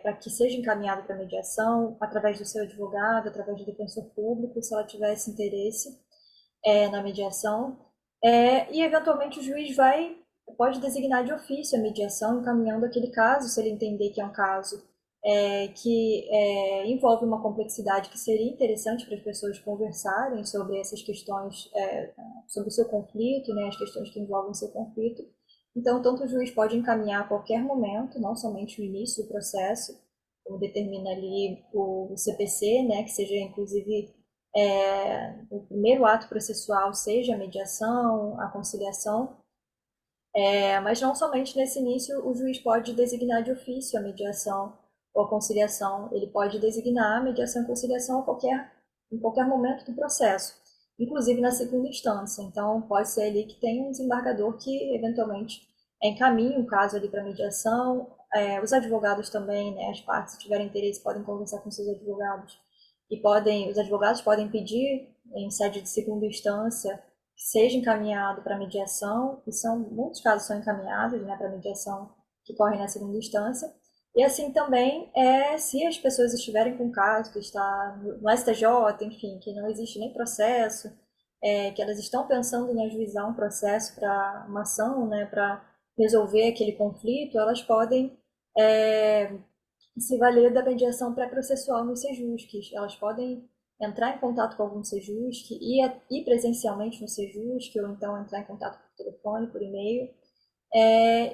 S2: para que seja encaminhado para mediação, através do seu advogado, através do defensor público, se ela tivesse interesse na mediação, e eventualmente o juiz pode designar de ofício a mediação, encaminhando aquele caso, se ele entender que é um caso que envolve uma complexidade que seria interessante para as pessoas conversarem sobre essas questões, sobre o seu conflito, né, as questões que envolvem o seu conflito. Então, tanto o juiz pode encaminhar a qualquer momento, não somente no início do processo, como determina ali o CPC, né, que seja inclusive o primeiro ato processual seja a mediação, a conciliação, Mas não somente nesse início o juiz pode designar de ofício a mediação ou a conciliação, ele pode designar a mediação e conciliação em qualquer momento do processo, inclusive na segunda instância. Então, pode ser ali que tem um desembargador que, eventualmente, encaminhe o caso ali para mediação. Os advogados também, né, as partes, se tiverem interesse, podem conversar com seus advogados e os advogados podem pedir, em sede de segunda instância, que seja encaminhado para mediação, e muitos casos são encaminhados, né, para mediação que corre na segunda instância. E assim também, se as pessoas estiverem com um caso que está no STJ, enfim, que não existe nem processo, que elas estão pensando em ajuizar um processo para uma ação, né, para resolver aquele conflito, elas podem se valer da mediação pré-processual no Sejusc. Elas podem entrar em contato com algum Sejusc, ir presencialmente no Sejusc, ou então entrar em contato por telefone, por e-mail,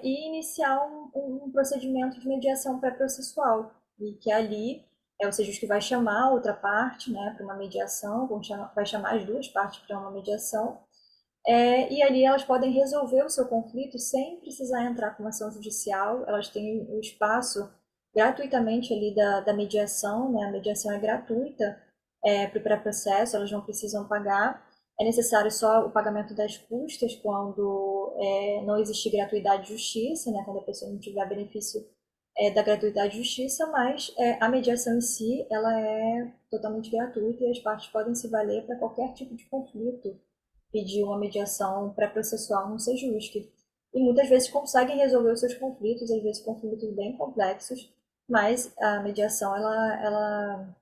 S2: e iniciar um procedimento de mediação pré-processual, e que ali o Sejusc vai chamar a outra parte, né, para uma mediação, vai chamar as duas partes para uma mediação, e ali elas podem resolver o seu conflito sem precisar entrar com uma ação judicial. Elas têm o espaço gratuitamente ali da mediação, né? A mediação é gratuita para o pré-processo, elas não precisam pagar. É necessário só o pagamento das custas quando não existe gratuidade de justiça, né? Quando a pessoa não tiver benefício da gratuidade de justiça, mas a mediação em si, ela é totalmente gratuita e as partes podem se valer para qualquer tipo de conflito, pedir uma mediação pré-processual no Sejusc. E muitas vezes conseguem resolver os seus conflitos, às vezes conflitos bem complexos, mas a mediação ela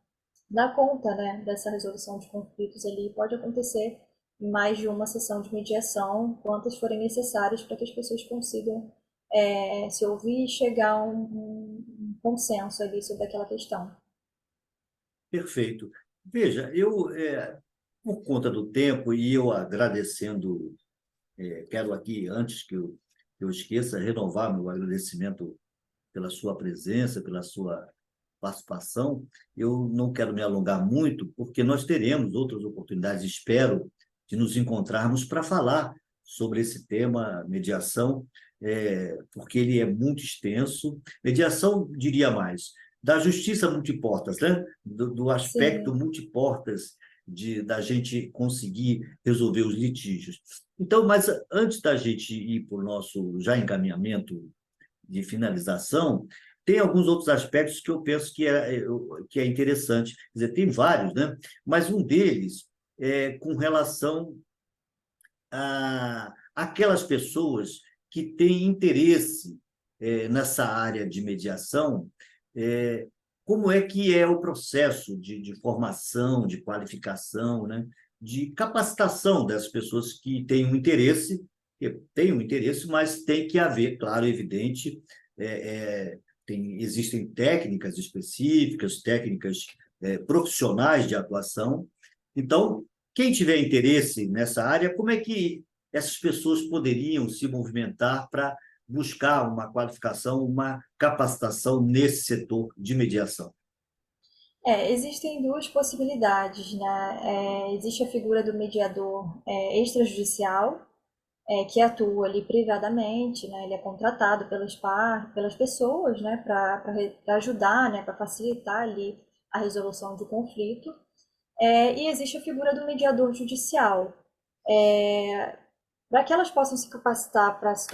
S2: dá conta, né, dessa resolução de conflitos ali. Pode acontecer em mais de uma sessão de mediação, quantas forem necessárias para que as pessoas consigam se ouvir e chegar a um consenso ali sobre aquela questão.
S1: Perfeito. Veja, por conta do tempo, e eu agradecendo, quero aqui, antes que eu esqueça, renovar meu agradecimento pela sua presença, pela sua participação. Eu não quero me alongar muito, porque nós teremos outras oportunidades, espero, de nos encontrarmos para falar sobre esse tema, mediação, porque ele é muito extenso. Mediação, diria mais, da justiça multiportas, né? Do aspecto
S2: Sim.
S1: multiportas da gente conseguir resolver os litígios. Então, mas antes da gente ir para o nosso já encaminhamento de finalização, tem alguns outros aspectos que eu penso que é interessante. Quer dizer, tem vários, né? Mas um deles é com relação a aquelas pessoas que têm interesse nessa área de mediação, é, como é que é o processo de formação, de qualificação, né? De capacitação das pessoas que têm um interesse, mas tem que haver, claro, evidente, existem técnicas específicas, técnicas profissionais de atuação. Então, quem tiver interesse nessa área, como é que essas pessoas poderiam se movimentar para buscar uma qualificação, uma capacitação nesse setor de mediação?
S2: Existem duas possibilidades, né? Existe a figura do mediador extrajudicial, que atua ali privadamente, né? Ele é contratado pelas pessoas, né? Para ajudar, né? Para facilitar ali a resolução do conflito. E existe a figura do mediador judicial. Para que elas possam se capacitar para se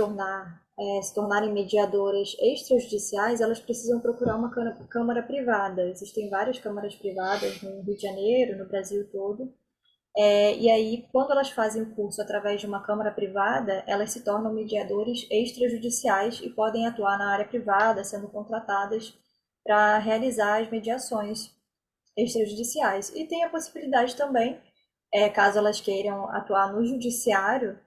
S2: tornarem mediadoras extrajudiciais, elas precisam procurar uma câmara privada. Existem várias câmaras privadas no Rio de Janeiro, no Brasil todo. E aí, quando elas fazem o curso através de uma câmara privada, elas se tornam mediadores extrajudiciais e podem atuar na área privada, sendo contratadas para realizar as mediações extrajudiciais. E tem a possibilidade também, caso elas queiram atuar no judiciário,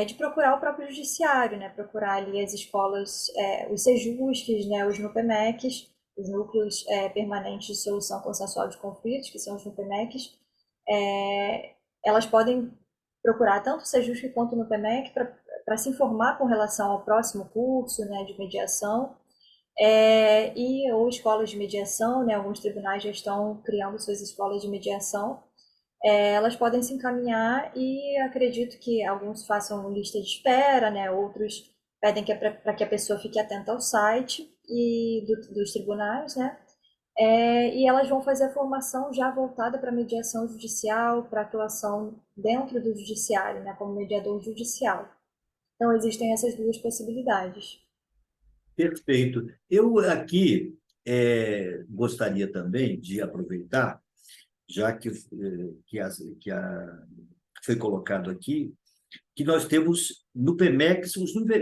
S2: de procurar o próprio judiciário, né? Procurar ali as escolas, os Sejuscs, né? Os NUPEMECs, os Núcleos Permanentes de Solução Consensual de Conflitos, que são os NUPEMECs. Elas podem procurar tanto o Sejusc quanto o NUPEMEC para se informar com relação ao próximo curso, né, de mediação, ou escolas de mediação, né? Alguns tribunais já estão criando suas escolas de mediação, elas podem se encaminhar e acredito que alguns façam lista de espera, né? Outros pedem para que a pessoa fique atenta ao site dos tribunais, né? E elas vão fazer a formação já voltada para mediação judicial, para atuação dentro do judiciário, né? Como mediador judicial. Então, existem essas duas possibilidades.
S1: Perfeito. Eu aqui gostaria também de aproveitar, já que foi colocado aqui, que nós temos no PEMEX,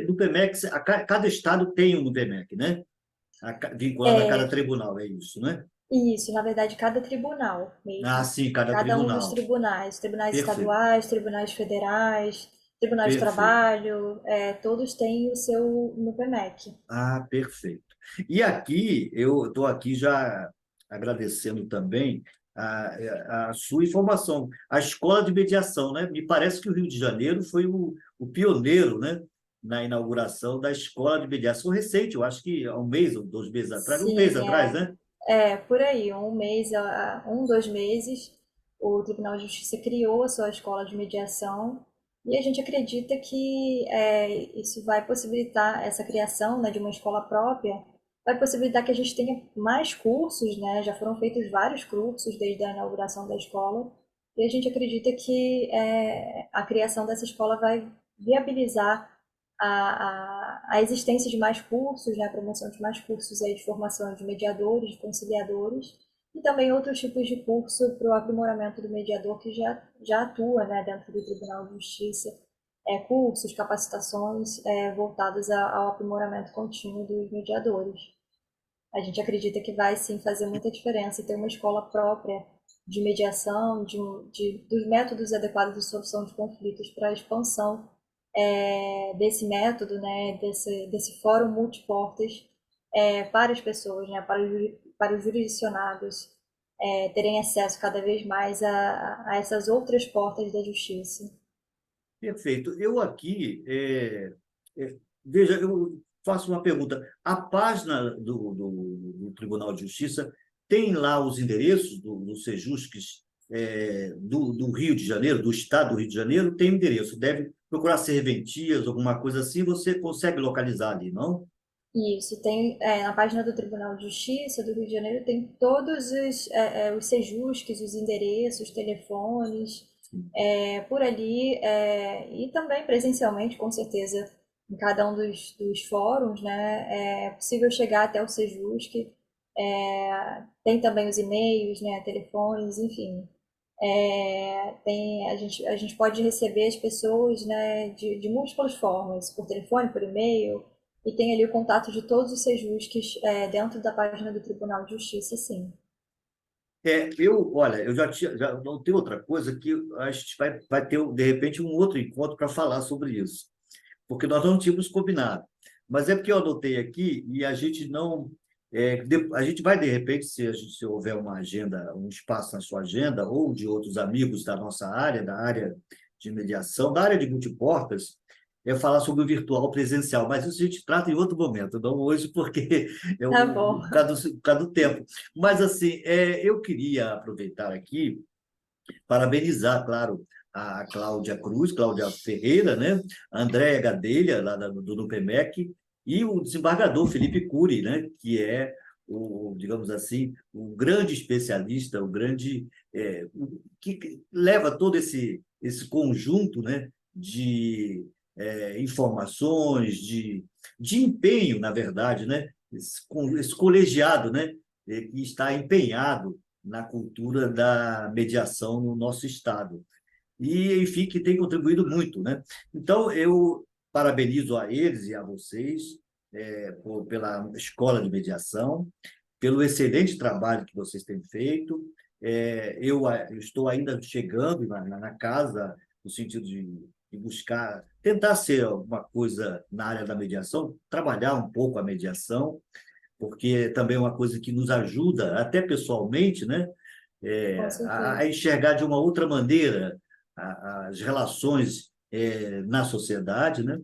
S1: no PEMEX, cada estado tem um no PEMEC, né? Vinculado a cada tribunal, é isso, né?
S2: Isso, na verdade, cada tribunal
S1: Ah,
S2: mesmo.
S1: sim, cada
S2: Cada um dos
S1: tribunal.
S2: tribunais, tribunais
S1: Perfeito,
S2: estaduais, tribunais federais, tribunal de
S1: perfeito.
S2: trabalho, todos têm o seu no PEMEC.
S1: Ah, perfeito. E aqui, eu estou aqui já agradecendo também a sua informação. A escola de mediação, né? Me parece que o Rio de Janeiro foi o pioneiro, né? Na inauguração da escola de mediação recente, eu acho que há um mês ou 2 meses atrás, um mês
S2: Sim,
S1: atrás, né?
S2: por aí, um mês, 2 meses, o Tribunal de Justiça criou a sua escola de mediação e a gente acredita que isso vai possibilitar essa criação, né, de uma escola própria, vai possibilitar que a gente tenha mais cursos, né? Já foram feitos vários cursos desde a inauguração da escola e a gente acredita que a criação dessa escola vai viabilizar a existência de mais cursos, né, a promoção de mais cursos aí de formação de mediadores, de conciliadores, e também outros tipos de curso para o aprimoramento do mediador que já atua, né, dentro do Tribunal de Justiça, cursos, capacitações voltados ao aprimoramento contínuo dos mediadores. A gente acredita que vai sim fazer muita diferença ter uma escola própria de mediação, dos métodos adequados de solução de conflitos para a expansão desse método, né, desse fórum multiportas para as pessoas, né, para os jurisdicionados terem acesso cada vez mais a essas outras portas da justiça.
S1: Perfeito. Eu aqui, veja, eu faço uma pergunta. A página do Tribunal de Justiça tem lá os endereços dos Sejusques do Rio de Janeiro, do Estado do Rio de Janeiro, tem endereço. Deve procurar serventias, alguma coisa assim, você consegue localizar ali, não?
S2: Isso, tem na página do Tribunal de Justiça do Rio de Janeiro tem todos os sejusques, os endereços, telefones, por ali, e também presencialmente, com certeza, em cada um dos fóruns, né, é possível chegar até o Sejusque, tem também os e-mails, né, telefones, enfim. A gente pode receber as pessoas, né, de múltiplas formas, por telefone, por e-mail, e tem ali o contato de todos os sejusques dentro da página do Tribunal de Justiça, sim.
S1: Olha, eu já não tem outra coisa que a gente vai ter, de repente, um outro encontro para falar sobre isso, porque nós não tínhamos combinado. Mas é porque eu anotei aqui e a gente não. A gente vai, de repente, se houver uma agenda, um espaço na sua agenda, ou de outros amigos da nossa área, da área de mediação, da área de multiportas, falar sobre o virtual presencial. Mas isso a gente trata em outro momento, não hoje, porque
S2: Tá bom.
S1: por causa do tempo. Mas, assim, eu queria aproveitar aqui parabenizar, claro, a Cláudia Cruz, Cláudia Ferreira, né? A Andréia Gadelha, lá do NUPEMEC, e o desembargador Felipe Cury, né? Que é digamos assim, o grande especialista, que leva todo esse conjunto, né? De informações, de empenho, na verdade, né? Esse colegiado, né? Que está empenhado na cultura da mediação no nosso estado. E, enfim, que tem contribuído muito, né? Então, eu parabenizo a eles e a vocês pela escola de mediação, pelo excelente trabalho que vocês têm feito. Eu estou ainda chegando na casa, no sentido de buscar, tentar ser alguma coisa na área da mediação, trabalhar um pouco a mediação, porque também é uma coisa que nos ajuda, até pessoalmente, né?
S2: Com
S1: A
S2: certeza.
S1: enxergar de uma outra maneira as relações na sociedade, né?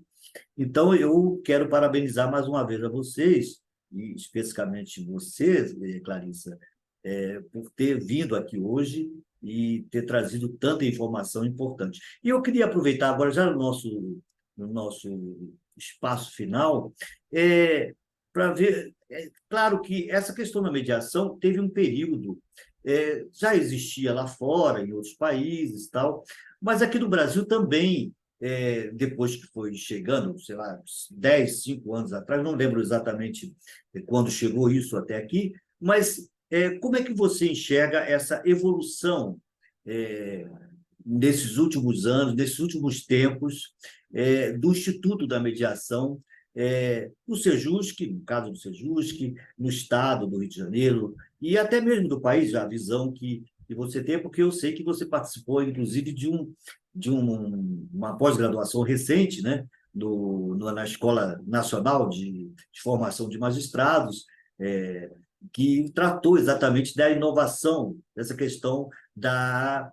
S1: Então, eu quero parabenizar mais uma vez a vocês, e especificamente você, Clarissa, por ter vindo aqui hoje e ter trazido tanta informação importante. E eu queria aproveitar agora, já no nosso espaço final, para ver. Claro que essa questão da mediação teve um período, já existia lá fora, em outros países, tal, mas aqui no Brasil também, depois que foi chegando, sei lá, 10, 5 anos atrás, não lembro exatamente quando chegou isso até aqui, mas como é que você enxerga essa evolução é, nesses últimos anos, nesses últimos tempos, do Instituto da Mediação, no Sejusc, no caso do Sejusc, no Estado do Rio de Janeiro, e até mesmo do país, a visão que você tem, porque eu sei que você participou, inclusive, uma pós-graduação recente, né? Na Escola Nacional de Formação de Magistrados, é, que tratou exatamente da inovação, dessa questão das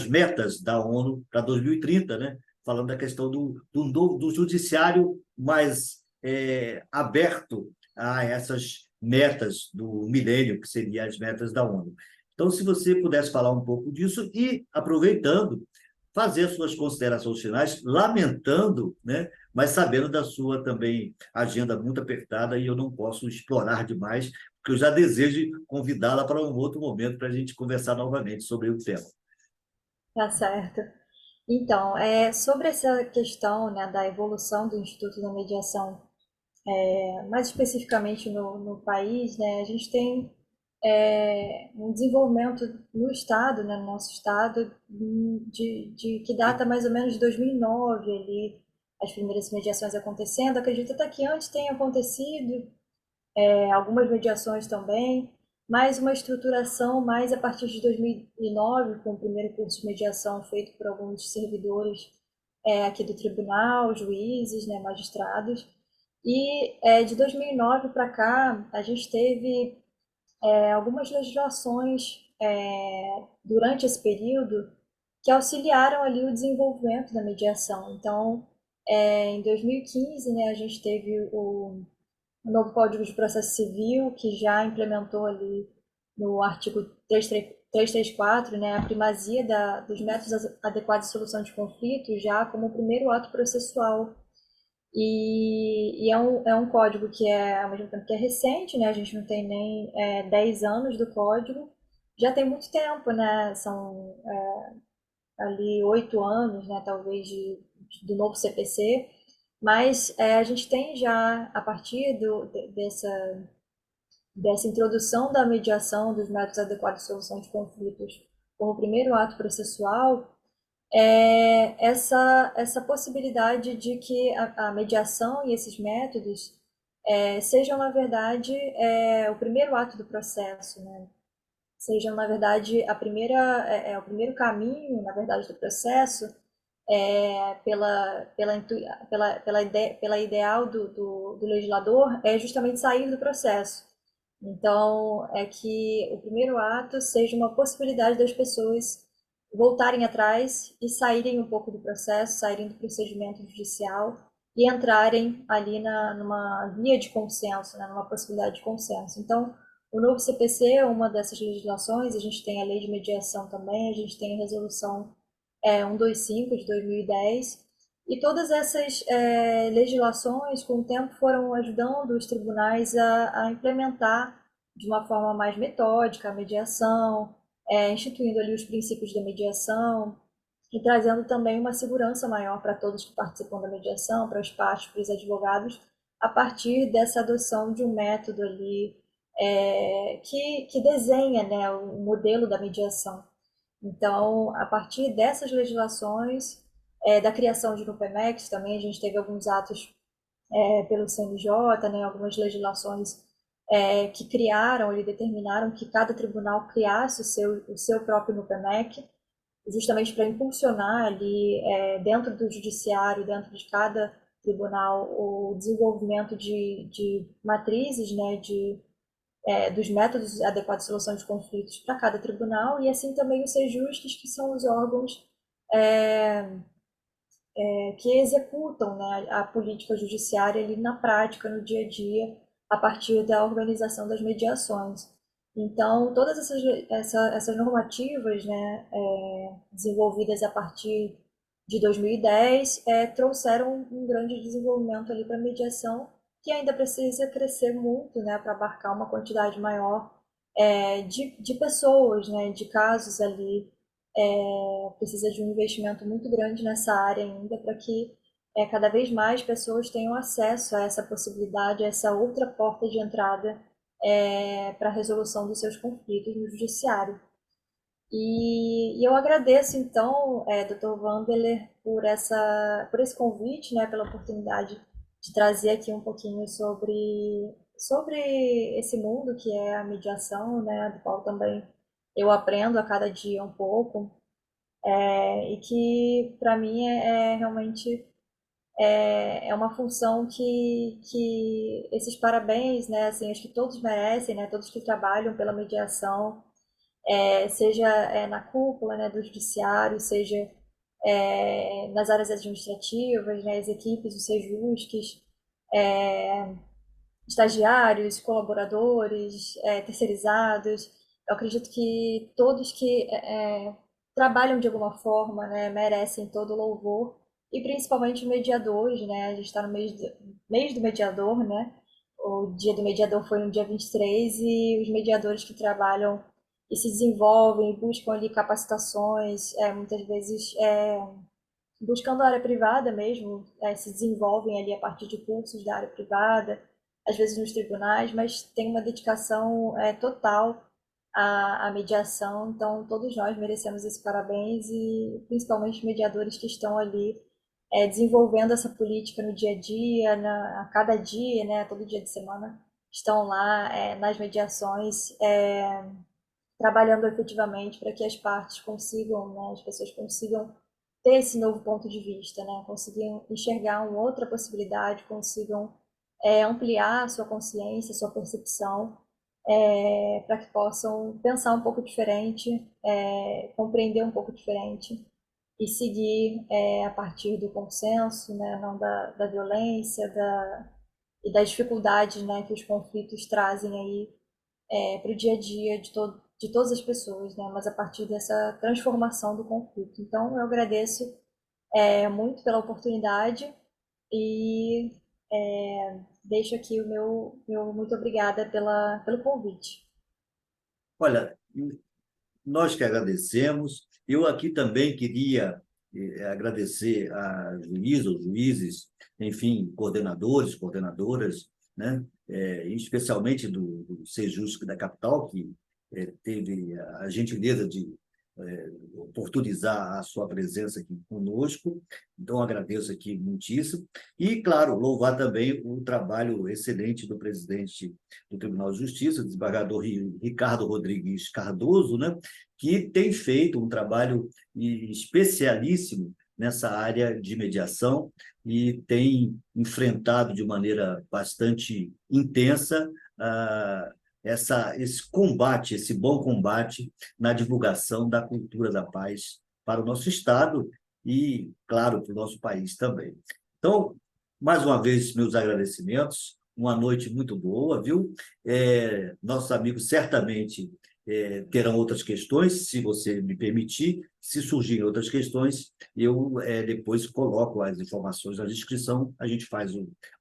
S1: metas da ONU para 2030, né? Falando da questão do judiciário mais aberto a essas metas do milênio, que seriam as metas da ONU. Então, se você pudesse falar um pouco disso e, aproveitando, fazer suas considerações finais, lamentando, né, mas sabendo da sua também agenda muito apertada e eu não posso explorar demais, porque eu já desejo convidá-la para um outro momento para a gente conversar novamente sobre o tema.
S2: Tá certo. Então, sobre essa questão, né, da evolução do Instituto da Mediação, mais especificamente no país, né, a gente tem um desenvolvimento no Estado, né, no nosso Estado, que data mais ou menos de 2009, ali, as primeiras mediações acontecendo. Acredito até que antes tenha acontecido, algumas mediações também, mas uma estruturação mais a partir de 2009, com o primeiro curso de mediação feito por alguns servidores aqui do tribunal, juízes, né, magistrados. E de 2009 para cá, a gente teve algumas legislações durante esse período que auxiliaram ali o desenvolvimento da mediação. Então, em 2015, né, a gente teve o novo Código de Processo Civil, que já implementou ali no artigo 334, né, a primazia dos métodos adequados de solução de conflitos já como o primeiro ato processual. E é um código que ao mesmo tempo que é recente, né, a gente não tem nem 10 anos do código, já tem muito tempo, né, são ali 8 anos, né, talvez, do novo CPC, mas a gente tem já, a partir dessa introdução da mediação dos métodos adequados de solução de conflitos como primeiro ato processual, essa possibilidade de que a mediação e esses métodos sejam, na verdade, o primeiro ato do processo, né? Sejam, na verdade, o primeiro caminho, na verdade, do processo, pela ideal do legislador, é justamente sair do processo. Então, é que o primeiro ato seja uma possibilidade das pessoas voltarem atrás e saírem um pouco do processo, saírem do procedimento judicial e entrarem ali numa via de consenso, né, numa possibilidade de consenso. Então, o novo CPC é uma dessas legislações, a gente tem a lei de mediação também, a gente tem a resolução 125 de 2010, e todas essas legislações, com o tempo, foram ajudando os tribunais a implementar de uma forma mais metódica a mediação, instituindo ali os princípios da mediação e trazendo também uma segurança maior para todos que participam da mediação, para as partes, para os advogados, a partir dessa adoção de um método ali que desenha, né, o modelo da mediação. Então, a partir dessas legislações, da criação de NUPEMEX também, a gente teve alguns atos pelo CNJ, né, algumas legislações que criaram e determinaram que cada tribunal criasse o seu próprio NUPEMEC, justamente para impulsionar ali, dentro do judiciário, dentro de cada tribunal, o desenvolvimento de matrizes, né, dos métodos adequados de solução de conflitos para cada tribunal, e assim também os sejustes, que são os órgãos que executam, né, a política judiciária ali na prática, no dia a dia, a partir da organização das mediações. Então, todas essas normativas, né, desenvolvidas a partir de 2010, trouxeram um grande desenvolvimento ali para a mediação, que ainda precisa crescer muito, né, para abarcar uma quantidade maior de pessoas, né, de casos ali. Precisa de um investimento muito grande nessa área ainda para que cada vez mais pessoas tenham acesso a essa possibilidade, a essa outra porta de entrada para a resolução dos seus conflitos no judiciário. E eu agradeço, então, Dr. Wandeler, por esse convite, né, pela oportunidade de trazer aqui um pouquinho sobre esse mundo que é a mediação, né, do qual também eu aprendo a cada dia um pouco, e que, para mim, realmente uma função que esses parabéns, né, assim, acho que todos merecem, né, todos que trabalham pela mediação, seja na cúpula, né, do judiciário, seja nas áreas administrativas, né, as equipes, os sejusques, estagiários, colaboradores, terceirizados. Eu acredito que todos que trabalham de alguma forma, né, merecem todo o louvor, e principalmente mediadores, né? A gente está no mês do mediador, né? O dia do mediador foi no dia 23 e os mediadores que trabalham e se desenvolvem, buscam ali capacitações, muitas vezes buscando a área privada mesmo, se desenvolvem ali a partir de cursos da área privada, às vezes nos tribunais, mas tem uma dedicação total à mediação, então todos nós merecemos esse parabéns e principalmente os mediadores que estão ali desenvolvendo essa política no dia a dia, a cada dia, né, todo dia de semana, estão lá nas mediações, trabalhando efetivamente para que as partes consigam, né, as pessoas consigam ter esse novo ponto de vista, né, consigam enxergar uma outra possibilidade, consigam ampliar a sua consciência, sua percepção, para que possam pensar um pouco diferente, compreender um pouco diferente e seguir a partir do consenso, né, não da violência, e das dificuldades, né, que os conflitos trazem aí para o dia a dia de todas as pessoas, né? Mas a partir dessa transformação do conflito. Então, eu agradeço muito pela oportunidade e deixo aqui o meu muito obrigada pelo convite.
S1: Olha, nós que agradecemos. Eu aqui também queria agradecer a juíza, os juízes, enfim, coordenadores, coordenadoras, né? Especialmente do Sejusc da capital, que teve a gentileza de oportunizar a sua presença aqui conosco. Então, agradeço aqui muitíssimo. E, claro, louvar também o trabalho excelente do presidente do Tribunal de Justiça, o desembargador Ricardo Rodrigues Cardoso, né, que tem feito um trabalho especialíssimo nessa área de mediação e tem enfrentado de maneira bastante intensa esse combate, esse bom combate na divulgação da cultura da paz para o nosso Estado e, claro, para o nosso país também. Então, mais uma vez, meus agradecimentos. Uma noite muito boa, viu? Nossos amigos certamente terão outras questões, se você me permitir. Se surgirem outras questões, eu depois coloco as informações na descrição. A gente faz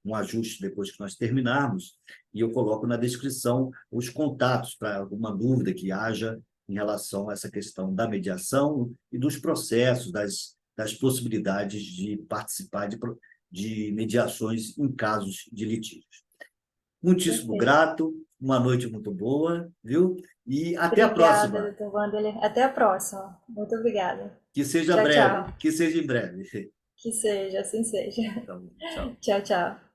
S1: um ajuste depois que nós terminarmos e eu coloco na descrição os contatos para alguma dúvida que haja em relação a essa questão da mediação e dos processos, das possibilidades de participar de mediações em casos de litígios. Muitíssimo
S2: Perfeito.
S1: grato, uma noite muito boa, viu? E até a
S2: Obrigada,
S1: próxima,
S2: doutor Wanderler. Até a próxima. Muito obrigada.
S1: que seja
S2: Tchau,
S1: breve,
S2: tchau.
S1: que seja em breve.
S2: Que seja, assim seja.
S1: Então, tchau.
S2: Tchau, tchau.